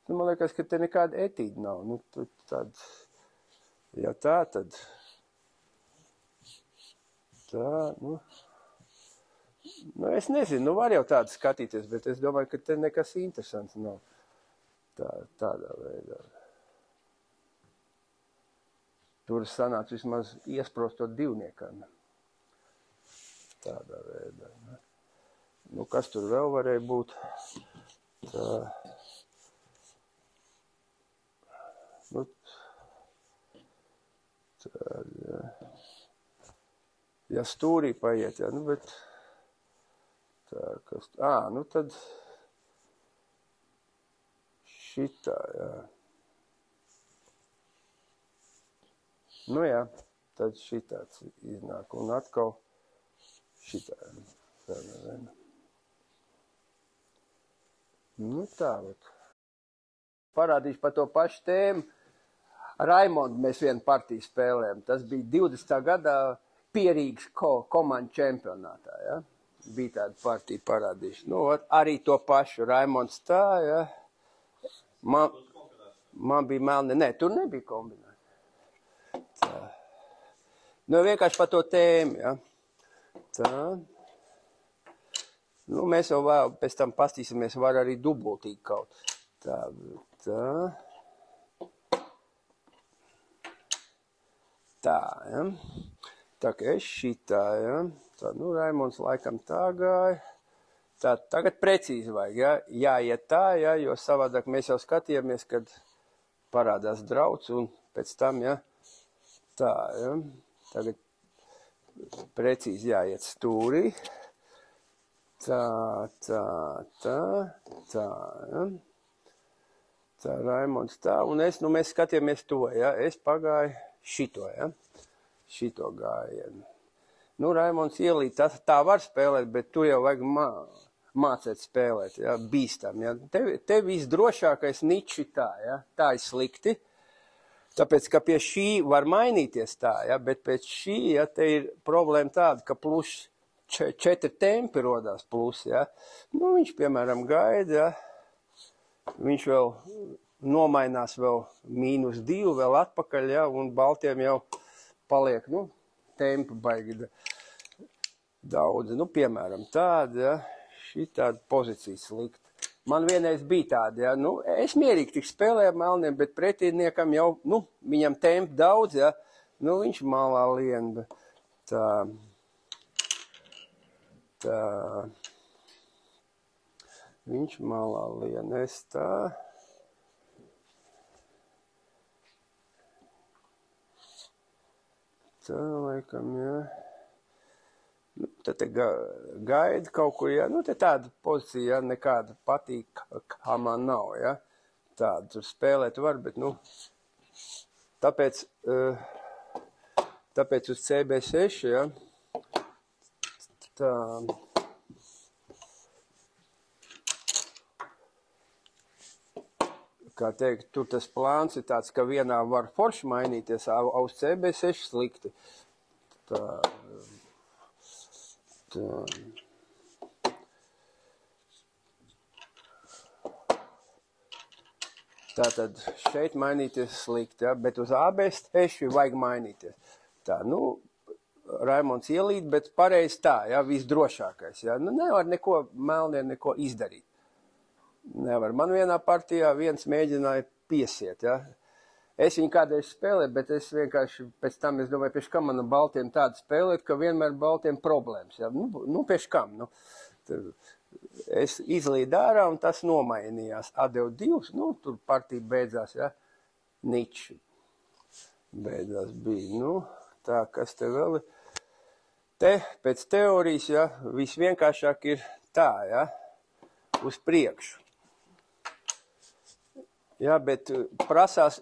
Nu, man liekas, ka te nekāda etīda nav. Nu, tad, ja tā, tad tā, nu, es nezinu, nu var jau tādu skatīties, bet es domāju, ka te nekas interesants nav tādā veidā. Tur sanāca vismaz iesprostot divniekam. Tādā veidā. Nu, kas tur vēl varēja būt? Tā. Nu, tā, jā. Ja stūrī paiet, jā, nu, bet tā, kas, nu, tad šitā, jā. Nu, jā, tad šitāds iznāk, un atkal šitā, tādā. Nu, tā, vat. Parādīšu par to pašu tēmu. Raimondu mēs vienu partiju spēlējam. Tas bija 20. gadā Pierīgas komandu čempionātā, ja? Bija tāda partija parādīšu. Nu, arī to pašu Raimonds tā, ja? Man bija melni. Nē, tur nebija kombinācija. Tā. Nu, vienkārši par to tēmu, ja? Tā. Nu, mēs jau vēl pēc tam pastīsimies, var arī dubultīgi kaut. Tā, tā. Tā, ja? Tā kā es šitā, ja? Tā, nu, Raimonds laikam tā gāja. Tā, tagad precīzi vajag, ja? Jāiet tā, ja? Jo savādāk mēs jau skatījāmies, kad parādās drauds un pēc tam, ja? Tā, ja? Tagad precīzi jāiet stūrī. Tā, ja? Tā, Raimonds tā, un mēs skatījāmies to, ja? Es pagāju šito, ja? Šito gājienu. Nu, Raimonds ielīt, tā var spēlēt, bet tu jau vajag mācēt spēlēt, ja? Bīstam, ja? Te visdrošākais niči tā, ja? Tā ir slikti, tāpēc, ka pie šī var mainīties tā, ja? Bet pēc šī, ja, te ir problēma tāda, ka plus 4 tempi rodās plus, ja? Nu, viņš, piemēram, gaida, ja? Viņš vēl nomainās vēl -2 vēl atpakaļ, ja, un baltiem jau paliek, nu, tempi baigi daudz. Nu, piemēram, tāda, ja, šī tāda pozīcija slikta. Man vienreiz bija tāda, ja, nu, es mierīgi tik spēlēju melniem, bet pretīniekam jau, nu, viņam tempi daudz, ja, nu, viņš malā lien, tā. Viņš malā lien, es tā. Tā, laikam, jā. Nu, tad te gaida kaut kur, jā. Nu, te tāda pozīcija, jā, nekāda patīk, kā man nav, jā. Tāda tur spēlēt var, bet, nu, tāpēc uz CB6, jā. Tā. Kā teikt, tur tas plāns ir tāds, ka vienā var forši mainīties, uz CB6 slikti. Tā. Tātad šeit mainīties slikti, ja? Bet uz AB6 vajag mainīties. Tā, nu, Raimonds ielīt, bet pareizi tā, ja? Visdrošākais. Ja? Nu, nevar neko melniem neko izdarīt. Nevar. Man vienā partijā viens mēģināja piesiet, ja. Es viņu kādreiz spēlēju, bet es vienkārši pēc tam, es domāju, pēc kam manam baltiem tādu spēlēt, ka vienmēr baltiem problēmas, ja. Nu pēc kam, nu. Es izlīdu ārā un tas nomainījās. Atdevu 2, nu, tur partija beidzās, ja. Niči. Beidzās bija, nu, tā, kas te vēl ir. Te, pēc teorijas, ja, visvienkāršāk ir tā, ja, uz priekšu. Jā, bet prasās,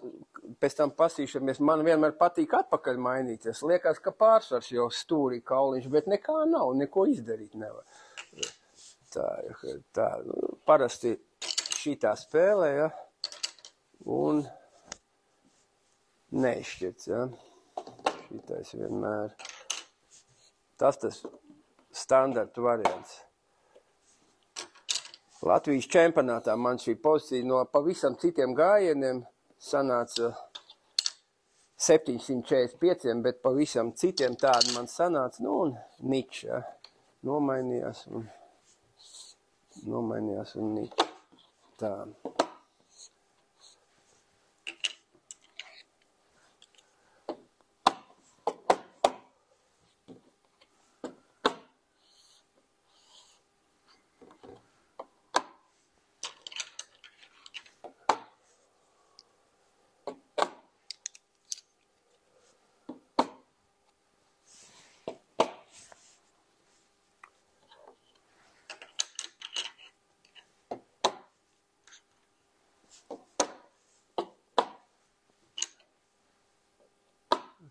pēc tam pasīšamies, man vienmēr patīk atpakaļ mainīties. Liekas, ka pārsvars jau stūrī kauliņš, bet nekā nav, neko izdarīt nevar. Tā, parasti šitā spēlē, ja, un neizšķirts, ja. Šitais vienmēr. Tas standarta variants. Latvijas čempionātā man šī pozīcija no pavisam citiem gājieniem sanāca 745, bet pavisam citiem tādi man sanāca, nu, un ničs, ja. Nomainījās un ničs. Tā.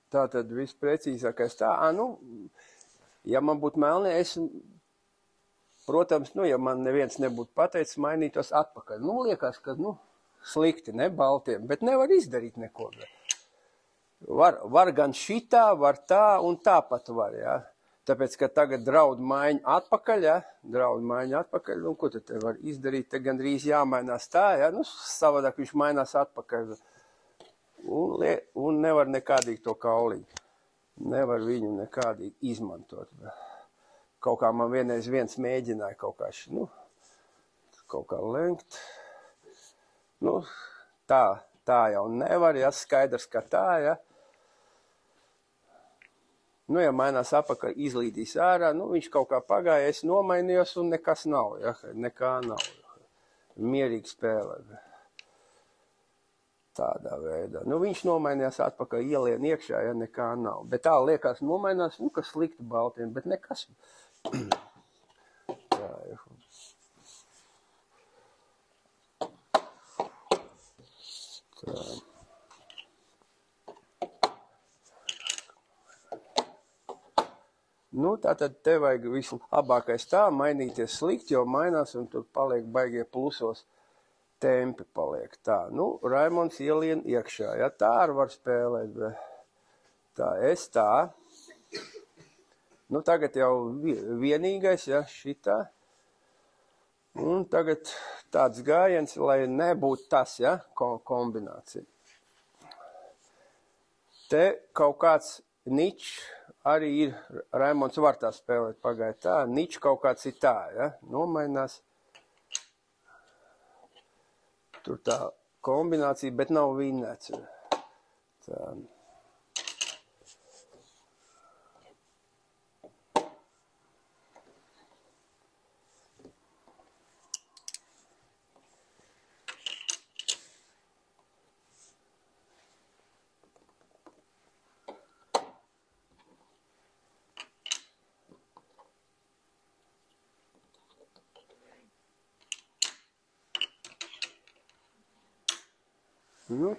Tātad visprecīzākais tā, ja man būtu melnie, es, protams, ja man neviens nebūtu pateicis, mainītos atpakaļ. Liekas, ka, slikti, ne baltiem, bet nevar izdarīt neko. Var gan šitā, var tā un tāpat var, ja. Tāpēc, ka tagad draud maiņu atpakaļ, ja, un ko tad te var izdarīt, te gandrīz jāmainās tā, ja, savādāk viņš mainās atpakaļ. Un nevar nekādīgi to kauliņu. Nevar viņu nekādīgi izmantot. Kaut kā man viens mēģināja kaut kā lenkt. Tā jau nevar, ja, skaidrs, ka tā, ja. Ja mainās apakaļ, izlīdīs ārā, viņš kaut kā pagāja, es nomainījos un nekas nav, ja, nekā nav. Mierīgi spēlē. Tādā veidā. Viņš nomainījās atpakaļ, ielien iekšā, ja nekā nav. Bet tā liekas nomainās, ka slikti baltiem, bet nekas. Tā, ja. Tā. Tātad te vajag vislabākais tā, mainīties slikti, jo mainās un tur paliek baigie plusos. Tempi paliek tā. Raimonds ielien iekšā, ja tā arī var spēlēt, bet tā, es tā. Tagad jau vienīgais, ja, šitā. Un tagad tāds gājiens, lai nebūtu tas, ja, kombinācija. Te kaut kāds ničs arī ir, Raimonds var tā spēlēt pagāja tā, ničs kaut kāds ir tā, ja, nomainās. Tur tā kombinācija, bet nav vinnēts. Tā.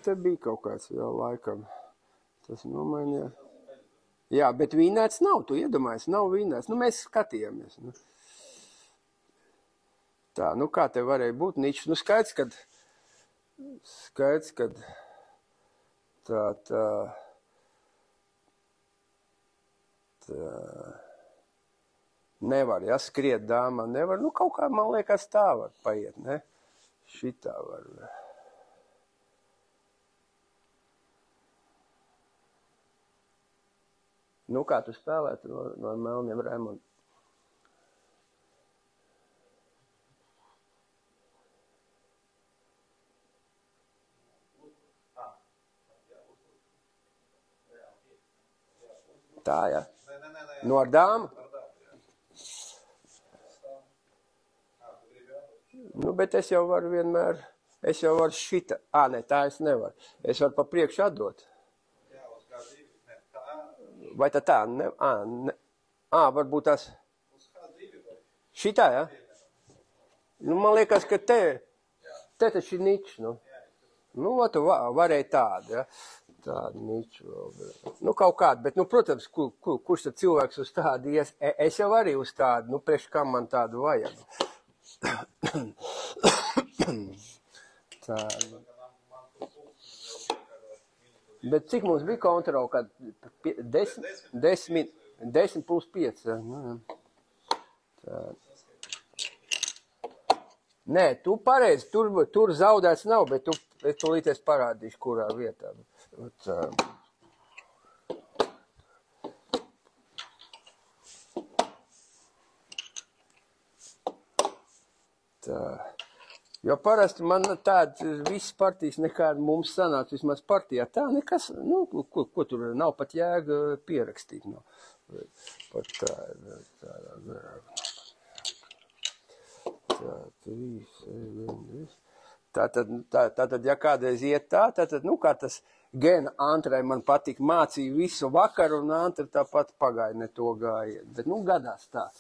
Te bija kaut kāds vēl laikam. Tas nomainījās. Jā, bet vinnēts nav, tu iedomājies, nav vinnēts. Mēs skatījāmies. Tā, kā te varēja būt ničs? Skaidrs, kad tā nevar, ja, skriet dāmā, nevar. Kaut kā, man liekas, tā var paiet, ne? Šitā var. Kā tu spēlētu no melniem Raimondu? Tā, ja? No ar dāmu? Bet es jau varu vienmēr, šita. Nē, tā es nevaru. Es varu pa priekšu atdot. Vai tā? Varbūt tās. Šitā, ja? Man liekas, ka te taču ir ničs, tu varēja tādu, ja? Tādu niču vēl. Kaut kādu, bet, protams, kurš tad cilvēks uz tādu ies? Es jau arī uz tādu, priekš kam man tādu vajag. Tā. Bet cik mums bija kontrola? Kad 10 plus 5. Nu, tā. Nē, tu pareizi, tur zaudēts nav, bet es tūlīties parādīšu, kurā vietā. Tā. Jo parasti man tāda visas partijas nekāda mums sanāca, vismaz partijā. Tā nekas, nu, ko tur nav pat jēga pierakstīt. No. Pat tātad, ja kādreiz iet tātad, nu, kā tas Gena Antrai man patika, mācīja visu vakaru, un Antra tāpat pagāja ne to gājiet. Bet, nu, gadās tā.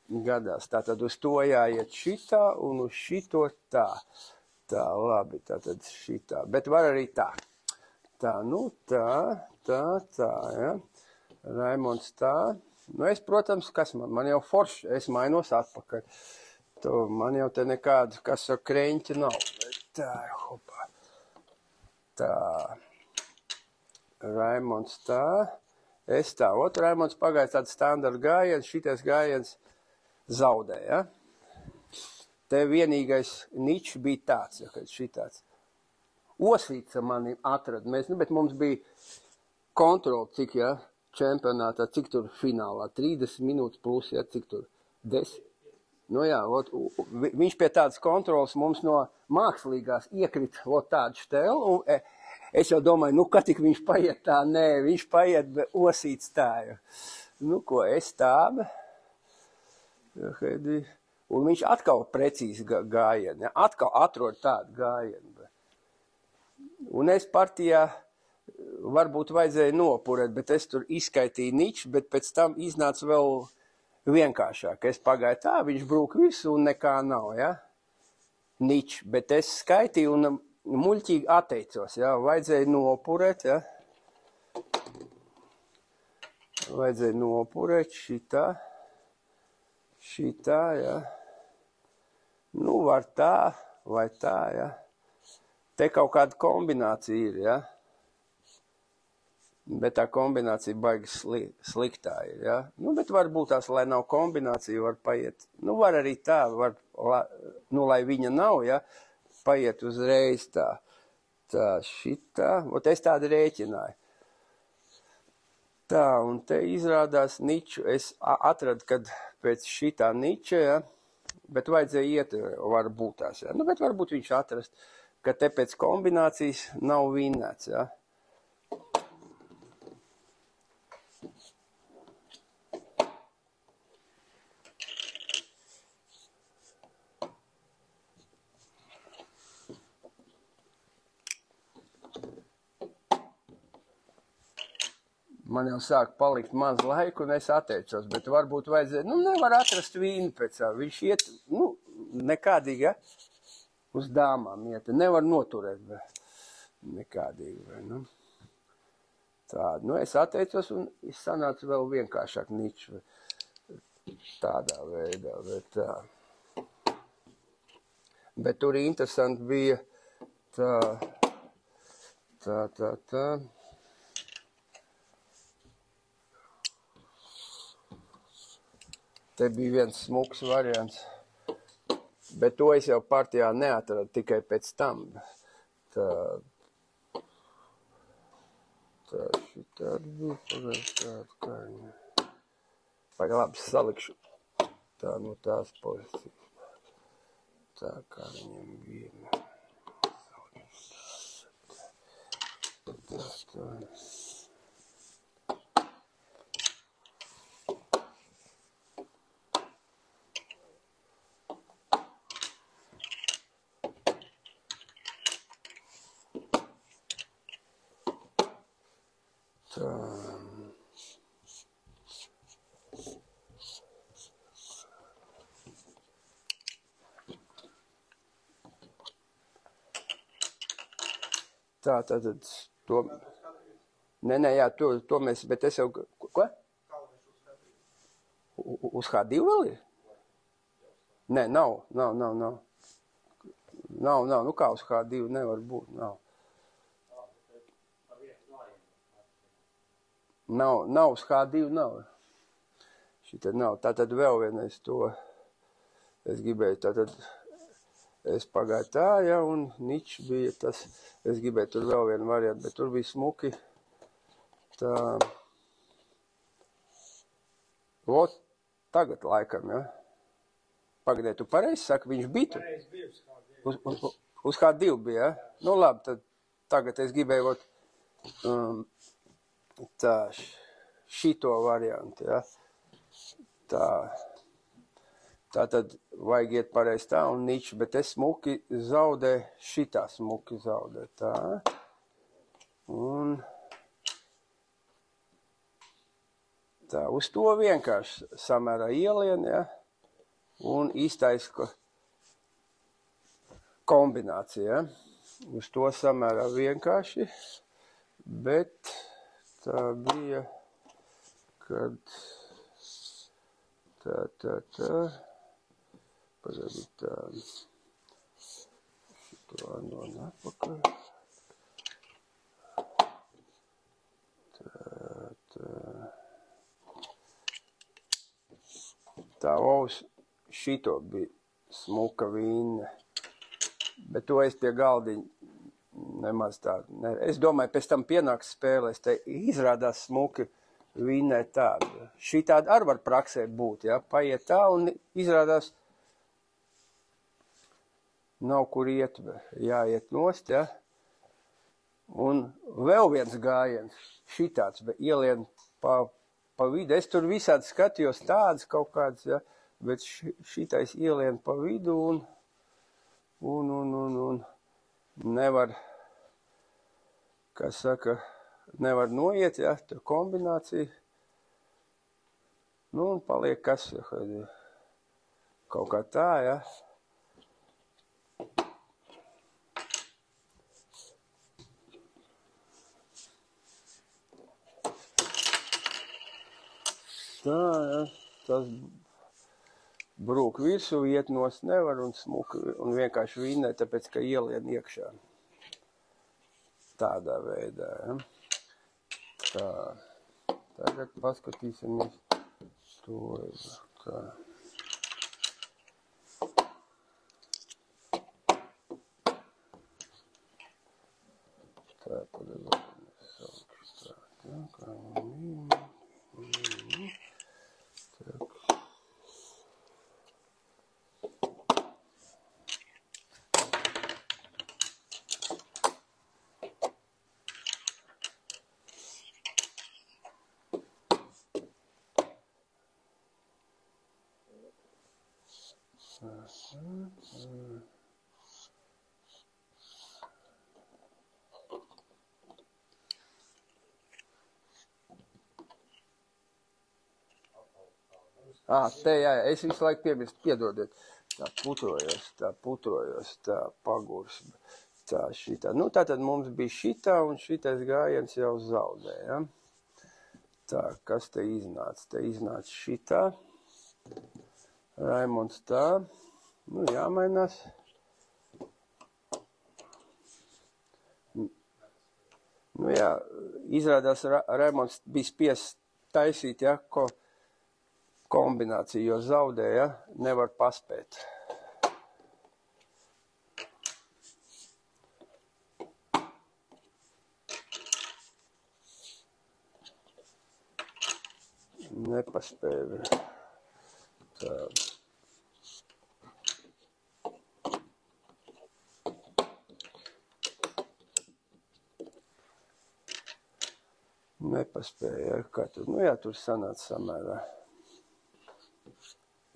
Tātad uz to jāiet šitā un uz šito tā. Tā, labi, tātad šitā. Bet var arī tā. Tā, nu, tā, ja. Raimonds tā. Nu, es, protams, kas man jau forši, es mainos atpakaļ. Man jau te nekāda, kas ar kreņķi nav. Tā, hopā. Tā. Raimonds tā. Es tā. Raimonds pagāja tāds standarta gājiens, šitais gājiens zaudē, ja? Te vienīgais ničs bija tāds, ja, kad šitāds. Osīca mani atrada, bet mums bija kontrola, cik, ja, čempionātā, cik tur finālā, 30 minūtes plus, ja, cik tur, 10. Nu jā, viņš pie tādas kontrolas mums no mākslīgās iekrita tādu štelu, un es jau domāju, nu, kad tik viņš paiet tā, nē, viņš paiet, bet osīts tā, ja. Nu, ko, es tā, un viņš atkal precīzi gājienu, ja? Atkal atrod tādu gājienu. Un es partijā varbūt vajadzēja nopurēt, bet es tur izskaitīju niču, bet pēc tam iznāca vēl vienkāršāk. Es pagāju tā, viņš brūk visu un nekā nav, ja? Niču, bet es skaitīju un muļķīgi atteicos, ja? Vajadzēja nopurēt, ja? Vajadzēja nopurēt šitā. Šitā, ja. Nu, var tā, vai tā, ja. Te kaut kāda kombinācija ir, ja. Bet tā kombinācija baigi sliktā ir, ja. Nu, bet varbūt tās, lai nav kombinācija, var paiet. Nu, var arī tā, nu, lai viņa nav, ja, paiet uzreiz tā. Tā, šitā. Ot es tādu rēķināju. Tā, un te izrādās niču. Es atradu, kad pēc šitā niča, ja, bet vajadzēja iet, varbūt tās, ja. Nu, bet varbūt viņš atrast, ka te pēc kombinācijas nav vinnēts, ja. Man jau sāk palikt maz laika, un es atteicos, bet varbūt vajadzēja, nu, nevar atrast vīnu pēc tā. Viņš iet, nu, nekādīgi, ja, uz dāmām iet, nevar noturēt, bet nekādīgi, vai, nu. Tāda, nu, es atteicos, un sanāca vēl vienkāršāk niču, tādā veidā, bet tā. Bet tur interesanti bija tā. Te bija viens smuks variants, bet to es jau partijā neatradu tikai pēc tam. Tā šitādi bija pagājuši tādu, kā labi salikšu tā no tās pozīcijas. Tā kā viņam bija. Tā. Tā, tad to... Nē, jā, to mēs, bet es jau... Ko? Uz H2 vēl ir? Nē, nav. Nav, nu kā uz H2 nevar būt, nav. Nav uz H2, nav. Šitad nav. Tātad vēl vienreiz to es gribēju, tātad es pagāju tā, ja, un ničs bija tas, es gribēju tur vēl vienu variantu, bet tur bija smuki tā, vot, tagad laikam, ja. Pagadē, tu pareizi saki, viņš bija tur? Pareizi bija uz H2. Uz H2 bija, ja? Nu labi, tad tagad es gribēju, tā, šito variantu, ja. Tā tad vajag iet pareizi tā un ničs, bet es smuki zaudē, šitā smuki zaudē, tā. Un tā, uz to vienkārši samērā ielien, ja. Un īstais kombinācija, ja. Uz to samērā vienkārši, bet tā bija, kad tā, pagadi tā, šito no atpakaļ, tā ovs, šito bija smuka vīne, bet to es pie galdiņa nemaz tādu, es domāju, pēc tam pienāks spēlēs, te izrādās smuki vīnē tādu. Šī tāda arī var praksē būt, ja, paiet tā un izrādās nav kur iet, jāiet nost, ja. Un vēl viens gājiens, šitāds, bet ielien pa vidu, es tur visādi skatījos tādas kaut kādas, ja, bet šitais ielien pa vidu un nevar, kā saka, nevar noiet, ja, tur kombinācija. Nu, un paliek kas, kaut kā tā, ja. Tā, ja, tas brūk virsū, iet nost nevar un smuki, un vienkārši vīnē, tāpēc, ka ielien iekšā. Tādā veidā, ja. Tā, tagad paskatīsimies to, tā. Tā, pagaidām, saukšu tā, kā te, jā, es visu laiku piemirstu, piedodiet, tā putrojos, tā pagurs, tā šitā. Nu, tātad mums bija šitā, un šitais gājiens jau zaudē, ja. Tā, kas te iznāca? Te iznāca šitā, Raimonds tā, nu, jāmainās. Nu, jā, izrādās Raimonds bija spiests taisīt, ja, kombināciju, jo zaudē, ja, nevar paspēt. Nepaspēja. Tā. Nepaspēja, kā tur, nu jā, tur sanāca samērā.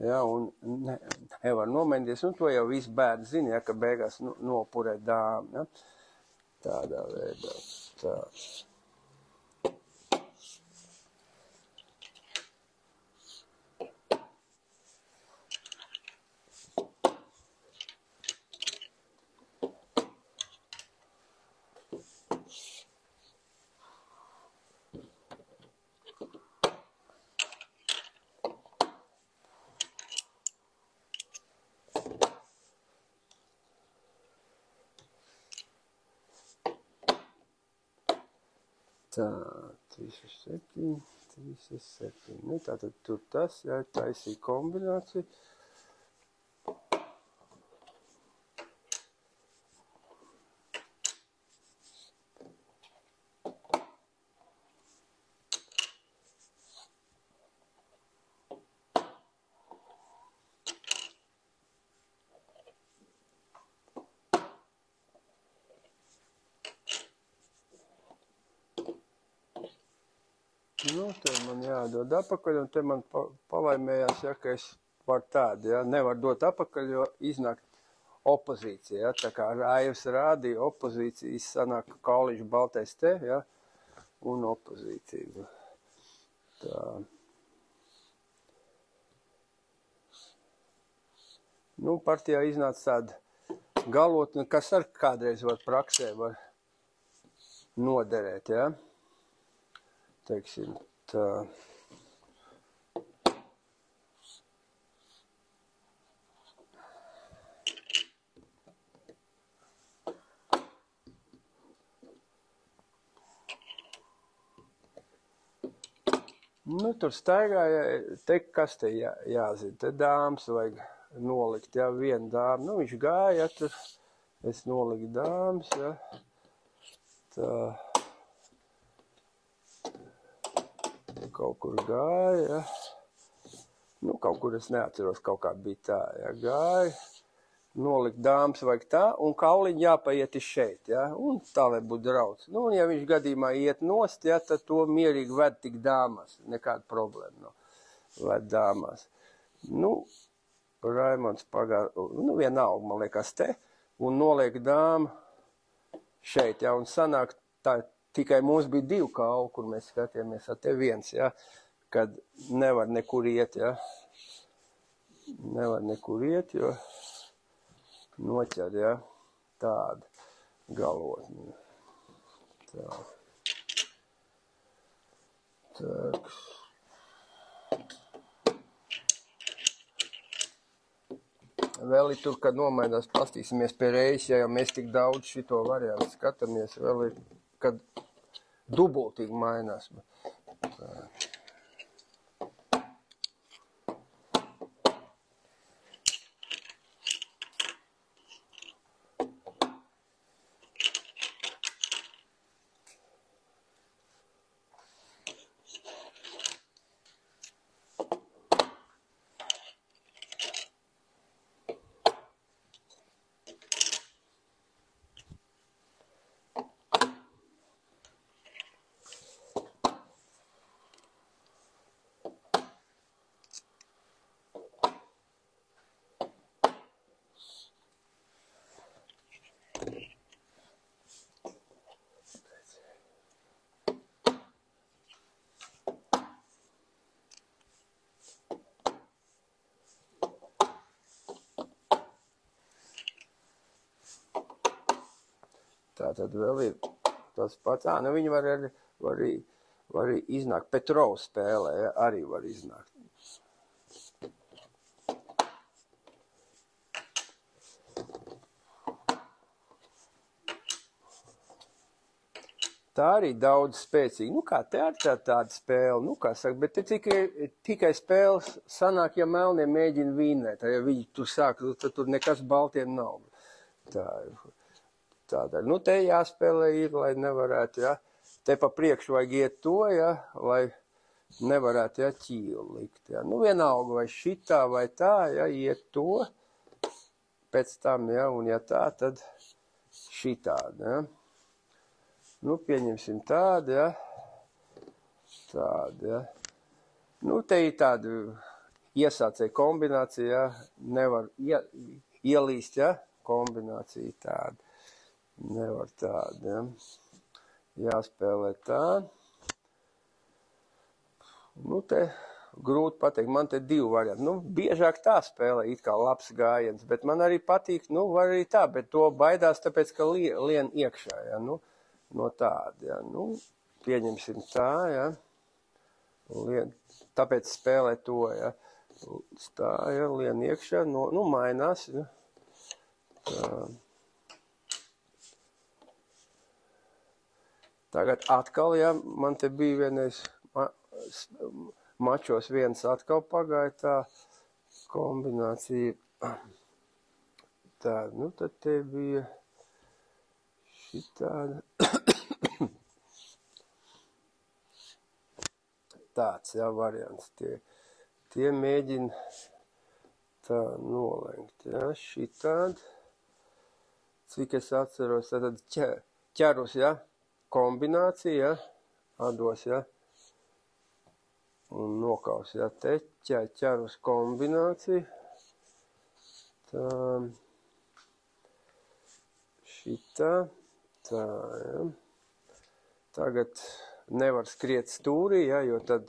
Jā, un nevar nomainīties, un to jau visi bērni zina, ja, ka beigās nopurē dāmu, ja. Tādā veidā, tā. Tā, 3, 7. Nu, tātad tur tas, jā, taisīja kombināciju. Nu, te man jādod apakaļ, un te man palaimējās, ja, ka es varu tādu, ja, nevaru dot apakaļ, jo iznāk opozīcija, ja, tā kā Raivs rādīja, opozīcijas sanāk kauliņš baltais te, ja, un opozīcija. Tā. Nu, partijā iznāca tāda galotne, kas ar kādreiz var praksē var noderēt, ja. Teiksim, tā. Nu, tur staigāja, te kas te jāzina, te dāmas vajag nolikt, ja, vienu dāmu. Nu, viņš gāja, ja, tur es noliku dāmas, ja, tā. Kaut kur gāja, ja. Nu, kaut kur es neatceros, kaut kā bija tā, ja, gāja, nolikt dāmas vajag tā, un kauliņi jāpaiet šeit, ja, un tā, lai būtu drauds. Nu, un ja viņš gadījumā iet nost, ja, tad to mierīgi ved tik dāmas, nekāda problēma nav, ved dāmas. Nu, Raimonds pagāja, nu, vienalga, man liekas, te, un noliek dāmu šeit, ja, un sanāk tā, tikai mums bija 2 kauli, kur mēs skatījāmies, a te viens, ja, kad nevar nekur iet, ja. Nevar nekur iet, jo noķer, ja, tādu galotni. Tā. Tak. Vēl ir tur, kad nomainās, pastīsimies pie reizes, ja jau mēs tik daudz šito variantu skatāmies, vēl ir, kad dubultīgi mainās. Tā. Tā tad vēl ir tas pats. Nu viņi var arī iznākt. Petrov spēlē, ja, arī var iznākt. Tā arī daudz spēcīgi. Nu kā te ar tāda spēle, nu kā saka, bet te tikai spēles sanāk, ja melnie mēģina vīnēt. Ja viņi tur sāk, tad tur nekas baltiem nav. Tāda. Nu te jāspēlē ir, lai nevarētu, ja. Te pa priekšu vajag iet to, ja, lai nevarētu, ja, ķīlu likt. Ja. Nu vienalga vai šitā vai tā, ja, iet to. Pēc tam, ja, un ja tā, tad šitāda, ja. Nu, pieņemsim tādu, ja. Tādu, ja. Nu, te ir tāda iesācēja kombinācija, ja. Nevar ielīst, ja. Kombinācija tāda. Nevar tādu, ja. Jāspēlē tā. Nu, te grūti pateikt. Man te 2 varianti. Nu, biežāk tā spēlē, it kā labs gājiens, bet man arī patīk, nu, var arī tā, bet to baidās, tāpēc, ka lien iekšā, ja. Nu, no tāda, ja. Nu, pieņemsim tā, ja. Tāpēc spēlē to, ja. Tā, ja, lien iekšā, nu, mainās, ja. Tā. Tagad atkal, ja, man te bija vienais mačos viens atkal pagāja tā kombinācija. Tā, nu tad te bija šitāda. Tāds, jā, variants. Tie mēģina tā nolenkt, jā, šitādi. Cik es atceros, tad ķerus, jā, kombinācija, jā, ados, jā, un nokaus, jā, te ķerus kombinācija. Tā, šitā, tā, jā. Tagad nevar skriet stūrī, jā, jo tad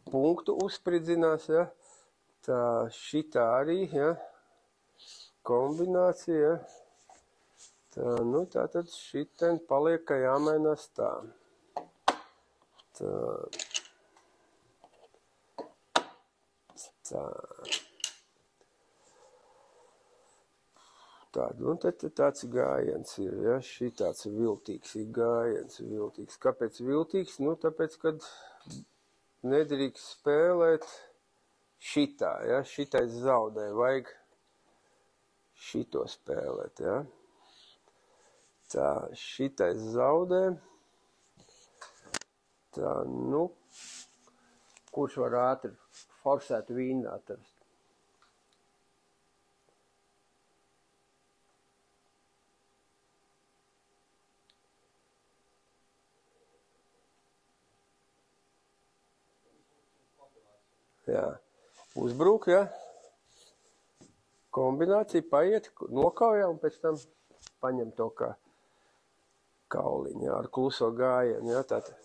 punktu uzspridzinās, jā. Tā šitā arī, jā, kombinācija, jā. Tā, nu, tā tad šitien paliek, ka jāmainās tā. Tā. Tā. Tā, nu, tad tāds gājiens ir, ja, šitāds viltīgs ir gājiens, viltīgs. Kāpēc viltīgs? Nu, tāpēc, kad nedrīkst spēlēt šitā, ja, šitais zaudē, vajag šito spēlēt, ja. Tā, šitais zaudē, tā, nu, kurš var ātri forsēt vīnu atrast? Jā, uzbruk, jā, kombinācija paiet, nokaujā un pēc tam paņem to kā kauliņu, jā, ar kluso gājienu, jā, tātad.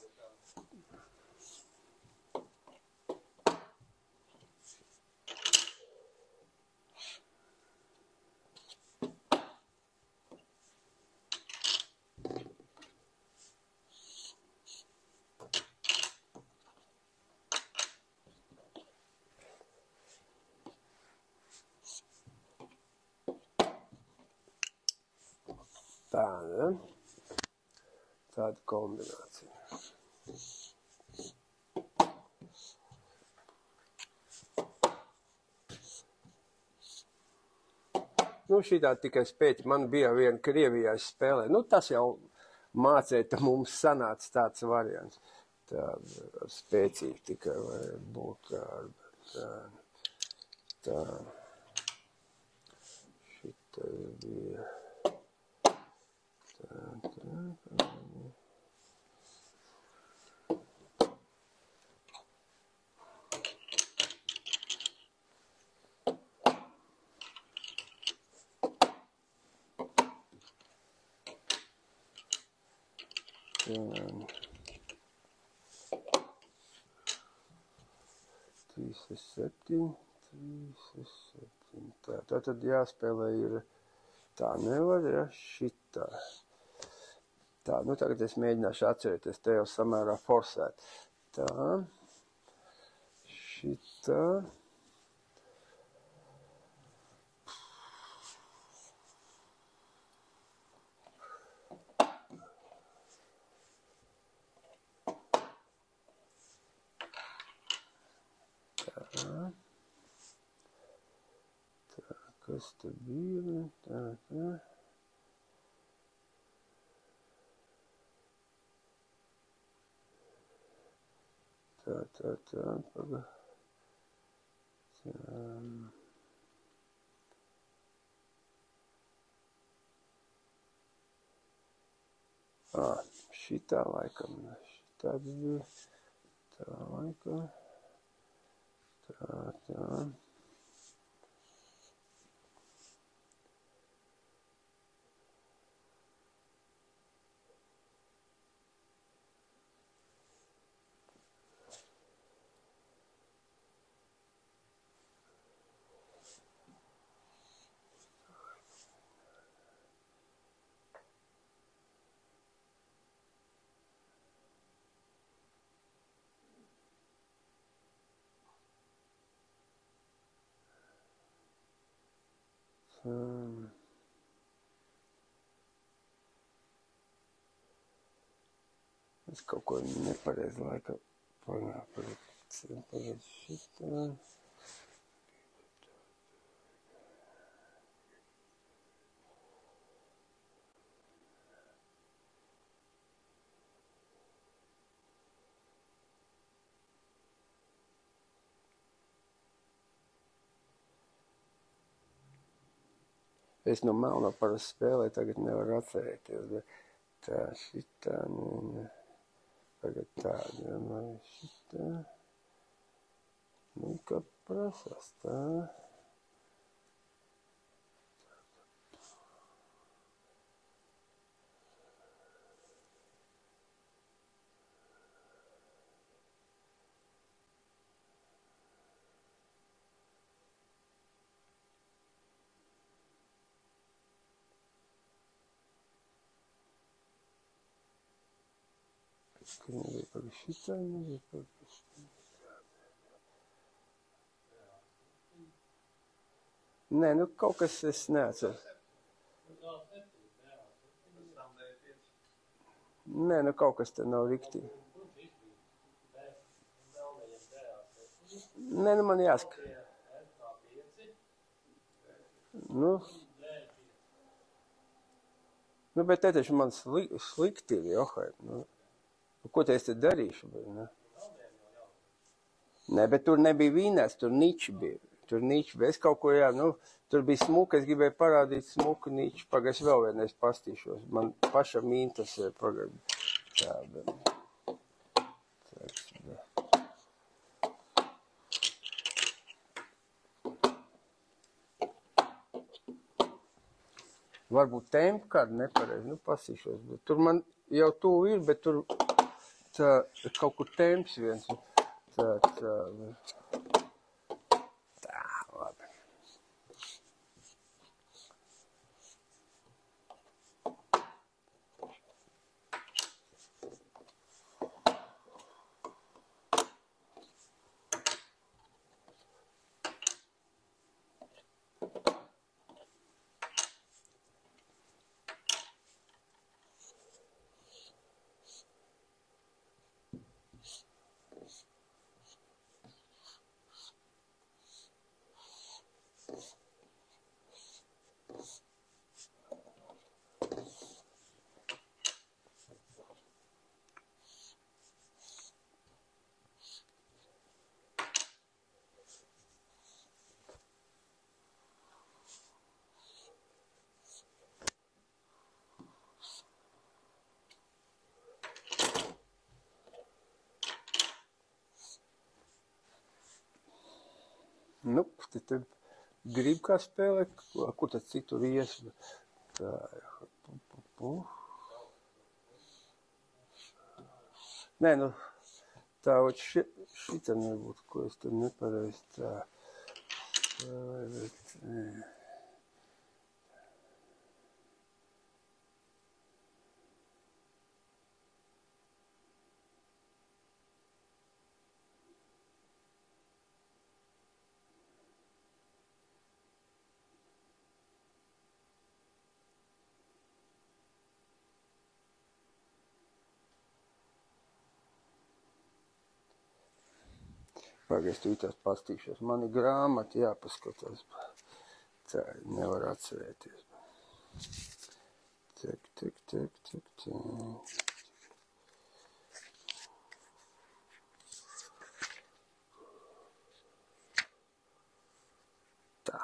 Tā, ne? Tāda kombinācija. Nu, šitā tikai spēķi. Man bija viena Krievijā spēlē. Nu, tas jau mācēja, mums sanāca tāds variants. Tā spēcīgi tikai vajag būt tā. Tā. Šitā bija. Tā tad jāspēlē ir tā nevar, ja, šitā. Tā, nu tagad es mēģināšu atcerēties, te jau samērā forsēt. Tā, šitā. Tā. Tā, kas te bija? Tā, tā. Tā, paga. Tā. Šitā laikam, šitāds bija. Tā laikam. Tā. Es kaut ko nepareizi laikam pareizi šitā. Es no melnā parasti spēlēju, tagad nevaru atcerēties, bet tā šitā, tagad tāda, šitā, kā prasās tā. Ka nebija par šitā, nebija par šitā. Nē, nu kaut kas es neatceru. Nē, nu kaut kas te nav riktīgi. Nē, nu man jāsaka. Nu, bet te taču man slikti ir, Johai. Ko te es te darīšu? Ne? Nē, bet tur nebija vīnēs, tur niči bija. Tur niči bija. Es kaut ko, tur bija smuka, es gribēju parādīt smuku niči. Pagad, es vēl vienreiz pastīšos. Man pašam interesē, pagad. Tāda. Varbūt tempu kādu nepareizi, pastīšos. Bet tur man jau tuvu ir, bet tur tā kaut kur temps viens. Tā, labi. Nu, tad grib kā spēlēt, kur tad citur ies. Tā, Nē, nu, tā šita nebūtu, ko es tad nepareizi tā. Bet, nē. Pagaid, tu tās pastīšos. Man ir grāmata jāpaskatās. Tā nevar atcerēties. Tak. Tā.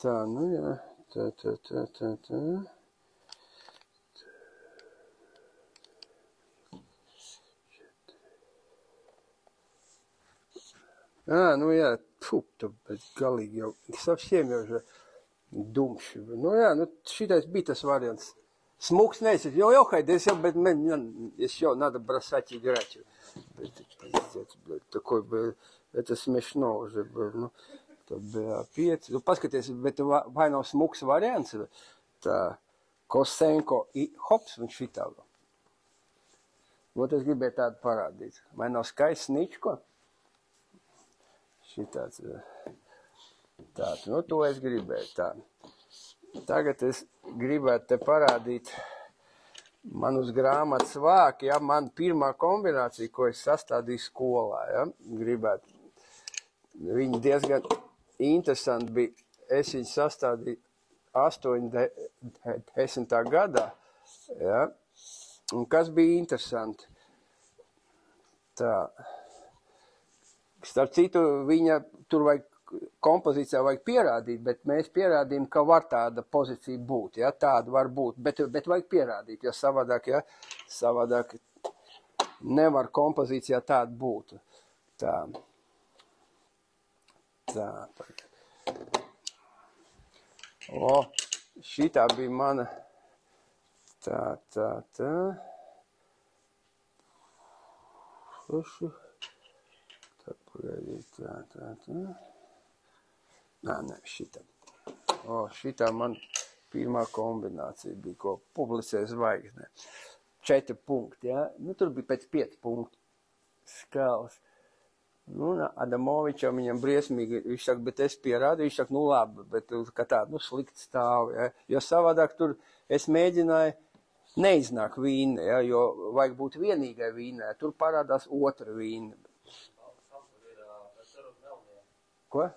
Tā, nu jā. Tā. Nu jā, bet galīgi jau, savšiem jau dumši. Nu jā, šitais bija tas variants. Смук, знаете, еще надо бросать играть. Пиздец, блядь, такой, это смешно уже было. Tad bija 5. Paskaties, bet vai nav smuks variants, tā Kosenko i hops un šitālo. Ot es gribēju tādu parādīt. Vai nav skaists ničko? Šitāds. Tā, nu to es gribēju tā. Tagad es gribētu te parādīt man uz grāmatas vāki, ja, man pirmā kombinācija, ko es sastādīju skolā, ja, gribētu. Viņi diezgan interesanti bija. Es viņu sastādīju 80. gadā, ja, un kas bija interesanti. Tā. Starp citu, viņa tur vajag kompozīcijā vajag pierādīt, bet mēs pierādījām, ka var tāda pozīcija būt, ja, tāda var būt, bet vajag pierādīt, jo savādāk nevar kompozīcijā tāda būt. Tā. O, šitā bija mana, tā. Tā. Nē, šitā. O, šitā man pirmā kombinācija bija, ko publicē Zvaigzne. 4 punkti, ja? Nu, tur bija pēc 5 punktu skalas. Nu, Adamovičam viņam briesmīgi, viņš saka, bet es pierādu, viņš saka, nu labi, bet kā tāda, nu, slikti stāv, ja? Jo savādāk tur es mēģināju neiznāk vīne, ja? Jo vajag būt vienīgai vīnē, tur parādās otra vīne. Ko?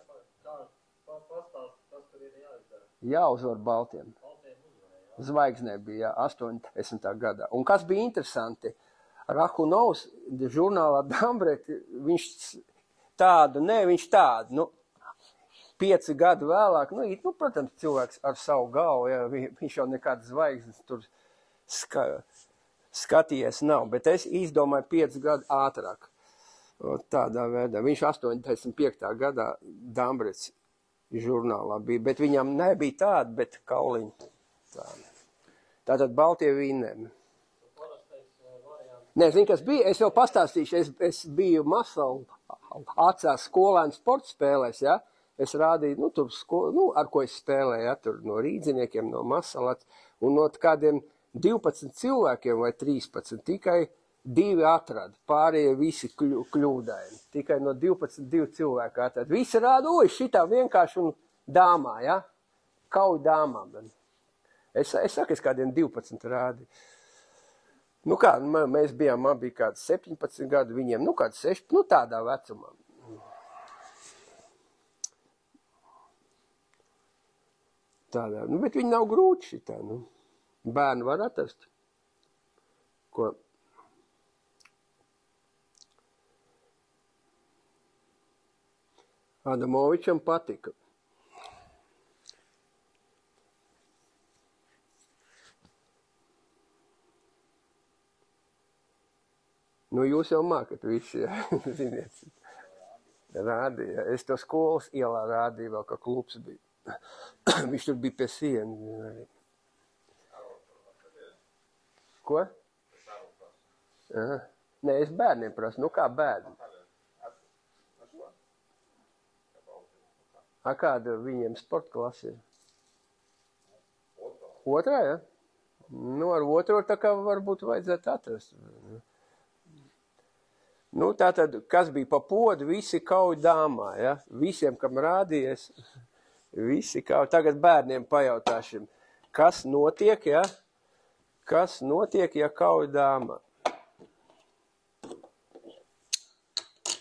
Jāuzvar Baltiem. Zvaigznē bija 80. gadā. Un kas bija interesanti, Rahunovs žurnālā Dambreti, viņš tādu, nu, 5 gadu vēlāk, nu, protams, cilvēks ar savu galvu, ja, viņš jau nekādas zvaigznes tur skatījies nav, bet es izdomāju 5 gadu ātrāk. Tādā veidā. Viņš 85. gadā Dambrets žurnālā bija, bet viņam nebija tāda, bet kauliņa tāda. Tātad Baltie vīnēm. Nē, zini, kas bija? Es vēl pastāstīšu, es biju Masalu atcās skolēnu sporta spēlēs, ja? Es rādīju, nu, tur ar ko es spēlēju, ja? Tur no rīdziniekiem, no Masalats, un no kādiem 12 cilvēkiem vai 13 tikai 2 atrada, pārējie visi kļūdaini. Tikai no 12, 2 cilvēku atrada. Visi rāda, šitā vienkārši un dāmā, ja? Kauj dāmām. Es saku, es kādiem 12 rādi. Nu kā, mēs bijām, man bija kāds 17 gadu, viņiem, nu kāds 6, nu tādā vecumā. Tādā, nu, bet viņi nav grūti šitā, nu. Bērni var atrast. Ko? Adamovičam patika. Nu, jūs jau mākat visi, ja? Ziniet. Rādīja. Es to skolas ielā rādīju vēl, ka klubs bija. Viņš tur bija pie sienas. Ko? Aha. Nē, es bērniem prasu. Nu, kā bērni? A kāda viņiem sporta klase ir? Otrā, ja? Nu, ar otro tā kā varbūt vajadzētu atrast. Nu, tātad, kas bija pa podu, visi kauj dāmā, ja? Visiem, kam rādījies, visi kauj. Tagad bērniem pajautāšim, kas notiek, ja? Kas notiek, ja kauj dāmā?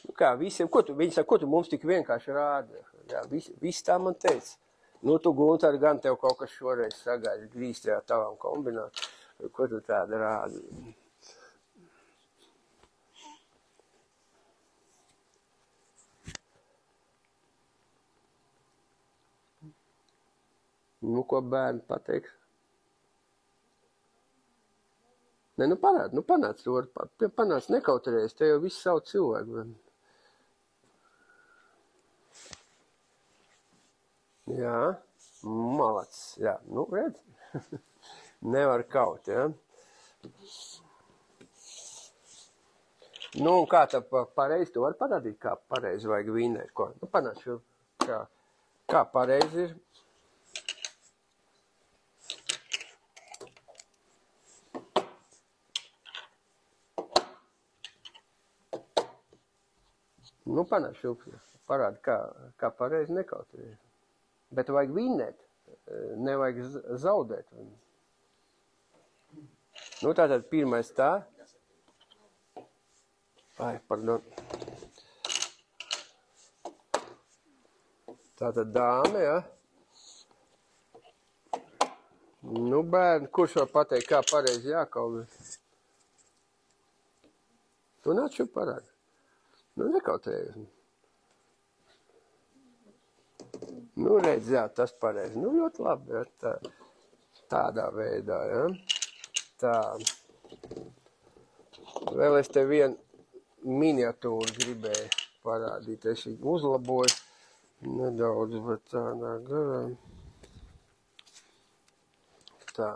Nu kā, visiem, viņi saka, ko tu mums tik vienkārši rādi? Jā, visi tā man teica. Nu, tu, Guntar, gan tev kaut kas šoreiz sagaļ grīz tajā tavām kombināt. Ko tu tāda rādi? Nu, ko bērni pateiks? Nē, nu panāc, tu vari panāc nekautrējies, te jau viss savu cilvēku. Jā, malacis, jā, nu, redz, nevar kaut, jā. Nu, un kā tā pareizi, tu vari parādīt, kā pareizi vajag vīnēt, ko? Nu, panāc, kā pareizi ir. Nu, panāc šūpsi, parādi, kā pareizi nekautrējies. Bet vajag vinnēt, nevajag zaudēt. Nu, tātad pirmais tā. Ai, pardon. Tātad dāme, ja? Nu, bērni, kurš var pateikt, kā pareizi jākauvē? Tu nāc šo parādi. Nu, nekautējies. Nu, redz, jā, tas pareizi. Nu, ļoti labi, ja? Tādā veidā, ja? Tā. Vēl es te vienu miniatūru gribēju parādīt. Es viņu uzlaboju nedaudz, bet tādā garā. Tā.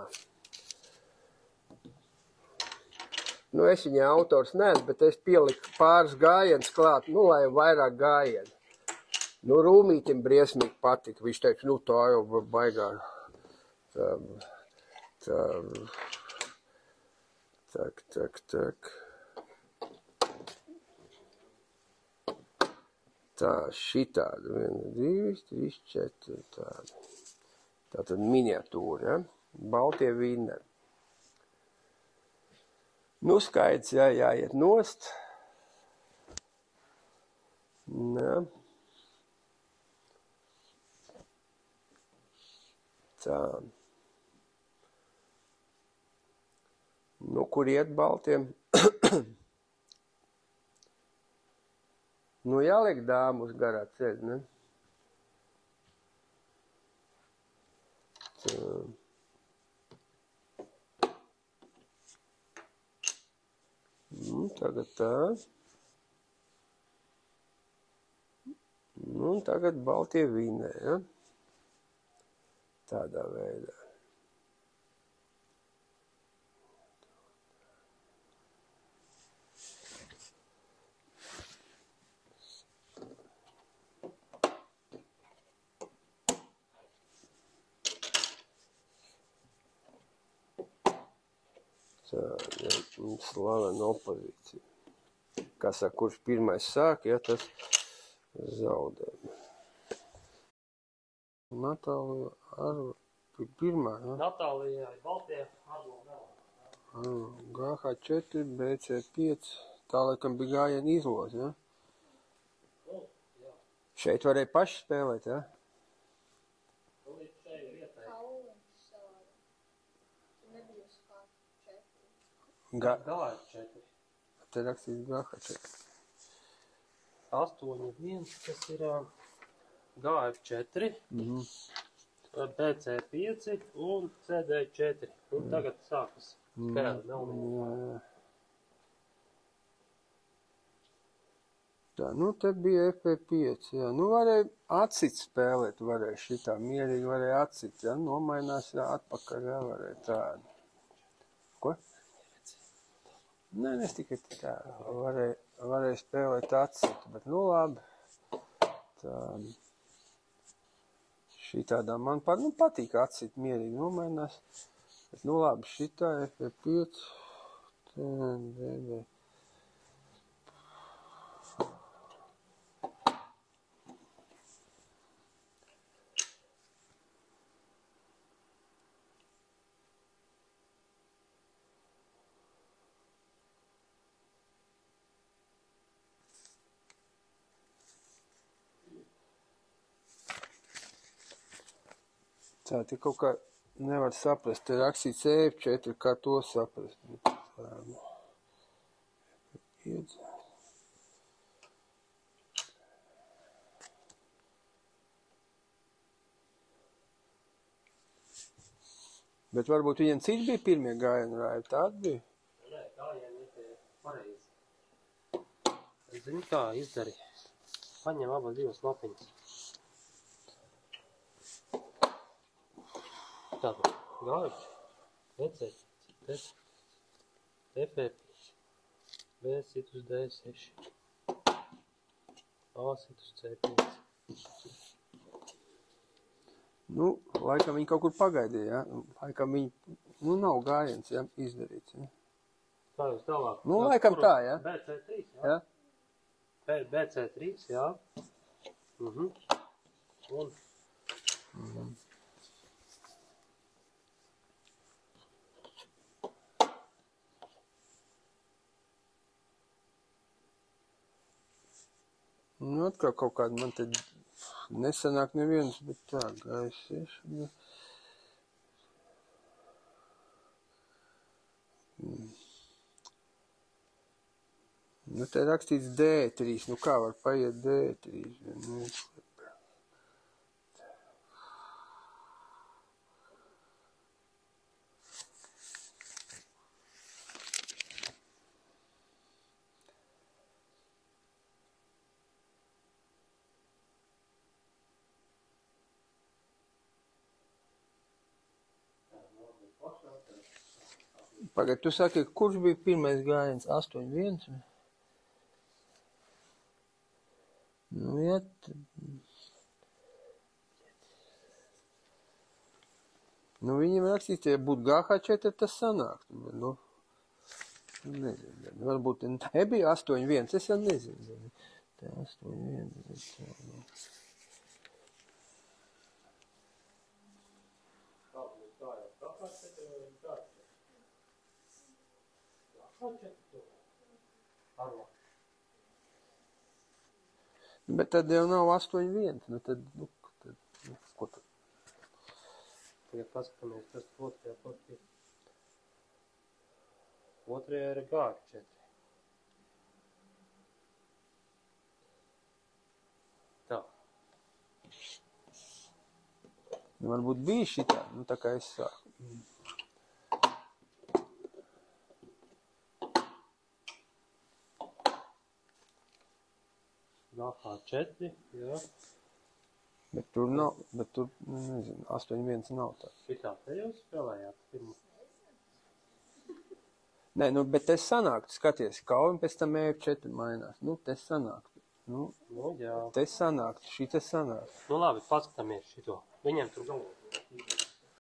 Nu, es viņa autors neesmu, bet es pieliku pāris gājienus klāt, nu, lai vairāk gājienu. Nu, Rūmītim briesmīgi patika. Viņš teica, nu, tā jau baigā. Tak. Tā, šitāda. 1, 2, 3, 4. Tāda. Tātad miniatūra, ja? Baltie vinneri. Nu, skaidrs, jā, jāiet nost. Nā. Tā. Nu, kur iet baltiem? Nu, jāliek dāmu uz garā ceļa, ne? Tā. Nu, tagad tā. Nu, tagad baltie vinē, ja? Tādā veidā. Slavena opozīcija. Kā saka, kurš pirmais sāk, ja tas zaudē. Natālija ar pirmā, ja? Natālija ir baltie, Arlo vēl. GH4, BC5, tā laikam bija gājiena izlos, ja? Nu, jā. Šeit varēja paši spēlēt, ja? Nu, līdz šeit vietai. Kauliņš savādi. Tu nebija uz H4. GH4. Te rakstīts GH4. 8-1, kas ir GF4, BC5 un CD4. Un tagad sākas spēle melnīgi. Tā, nu te bija FP5, jā. Nu varēja atcīt spēlēt, varēja šitā mierīgi, varēja atcīt, jā. Nomainās, jā, atpakaļ, jā, varēja tādu. Ko? Nē, es tikai tā, varēja spēlēt atcīt, bet nu labi. Tā, šitādā man patīk atcīt, mierīgi nomainās. Bet nu labi, šitā FP5, tā, tā, te kaut kā nevar saprast, te rakstīts F4, kā to saprast. Tā, iedz. Bet varbūt viņiem cits bija pirmie gājieni, vai tādi bija? Nē, gājieni ir pareizi. Zini, kā izdari? Paņem abas divas lapiņas. Tātad, gājuši, BC5, FP5, B sit uz D6, A sit uz C5. Nu, laikam viņi kaut kur pagaidīja, ja? Laikam viņi, nu, nav gājiens, ja, izdarīts, ja? Kā jūs tālāk? Nu, laikam tā, ja? BC3, jā? Ja? BC3, jā. Un Nu, atkal kaut kāda man te nesanāk neviens, bet tā, G6. Nu, te rakstīts D3, nu kā var paiet D3? Nu, Pagad, tu saki, kurš bija pirmais gājiens? 8-1? Nu, jā, nu, viņam rakstīts, ja būtu GH4, tas sanāktu, bet, nu, nezinu, varbūt, bija 8-1, es jau nezinu, tā 8-1, bet tā, nu. Bet tad jau nav 8-1, nu tad, ko tad? Tagad paskatāmies, kas otrajā partijā. Otrajā ir G4. Tā. Nu, varbūt bija šitā, nu tā kā es sāku. G4, jā. Bet tur nav, nezinu, 8-1 nav tā. Šitā te jūs spēlējāt pirmo. Nē, nu, bet te sanāktu, skaties, kauj un pēc tam E4 mainās. Nu, te sanāktu. Nu, jā. Te sanāktu, šī te sanāktu. Nu labi, paskatāmies šito. Viņiem tur galvā.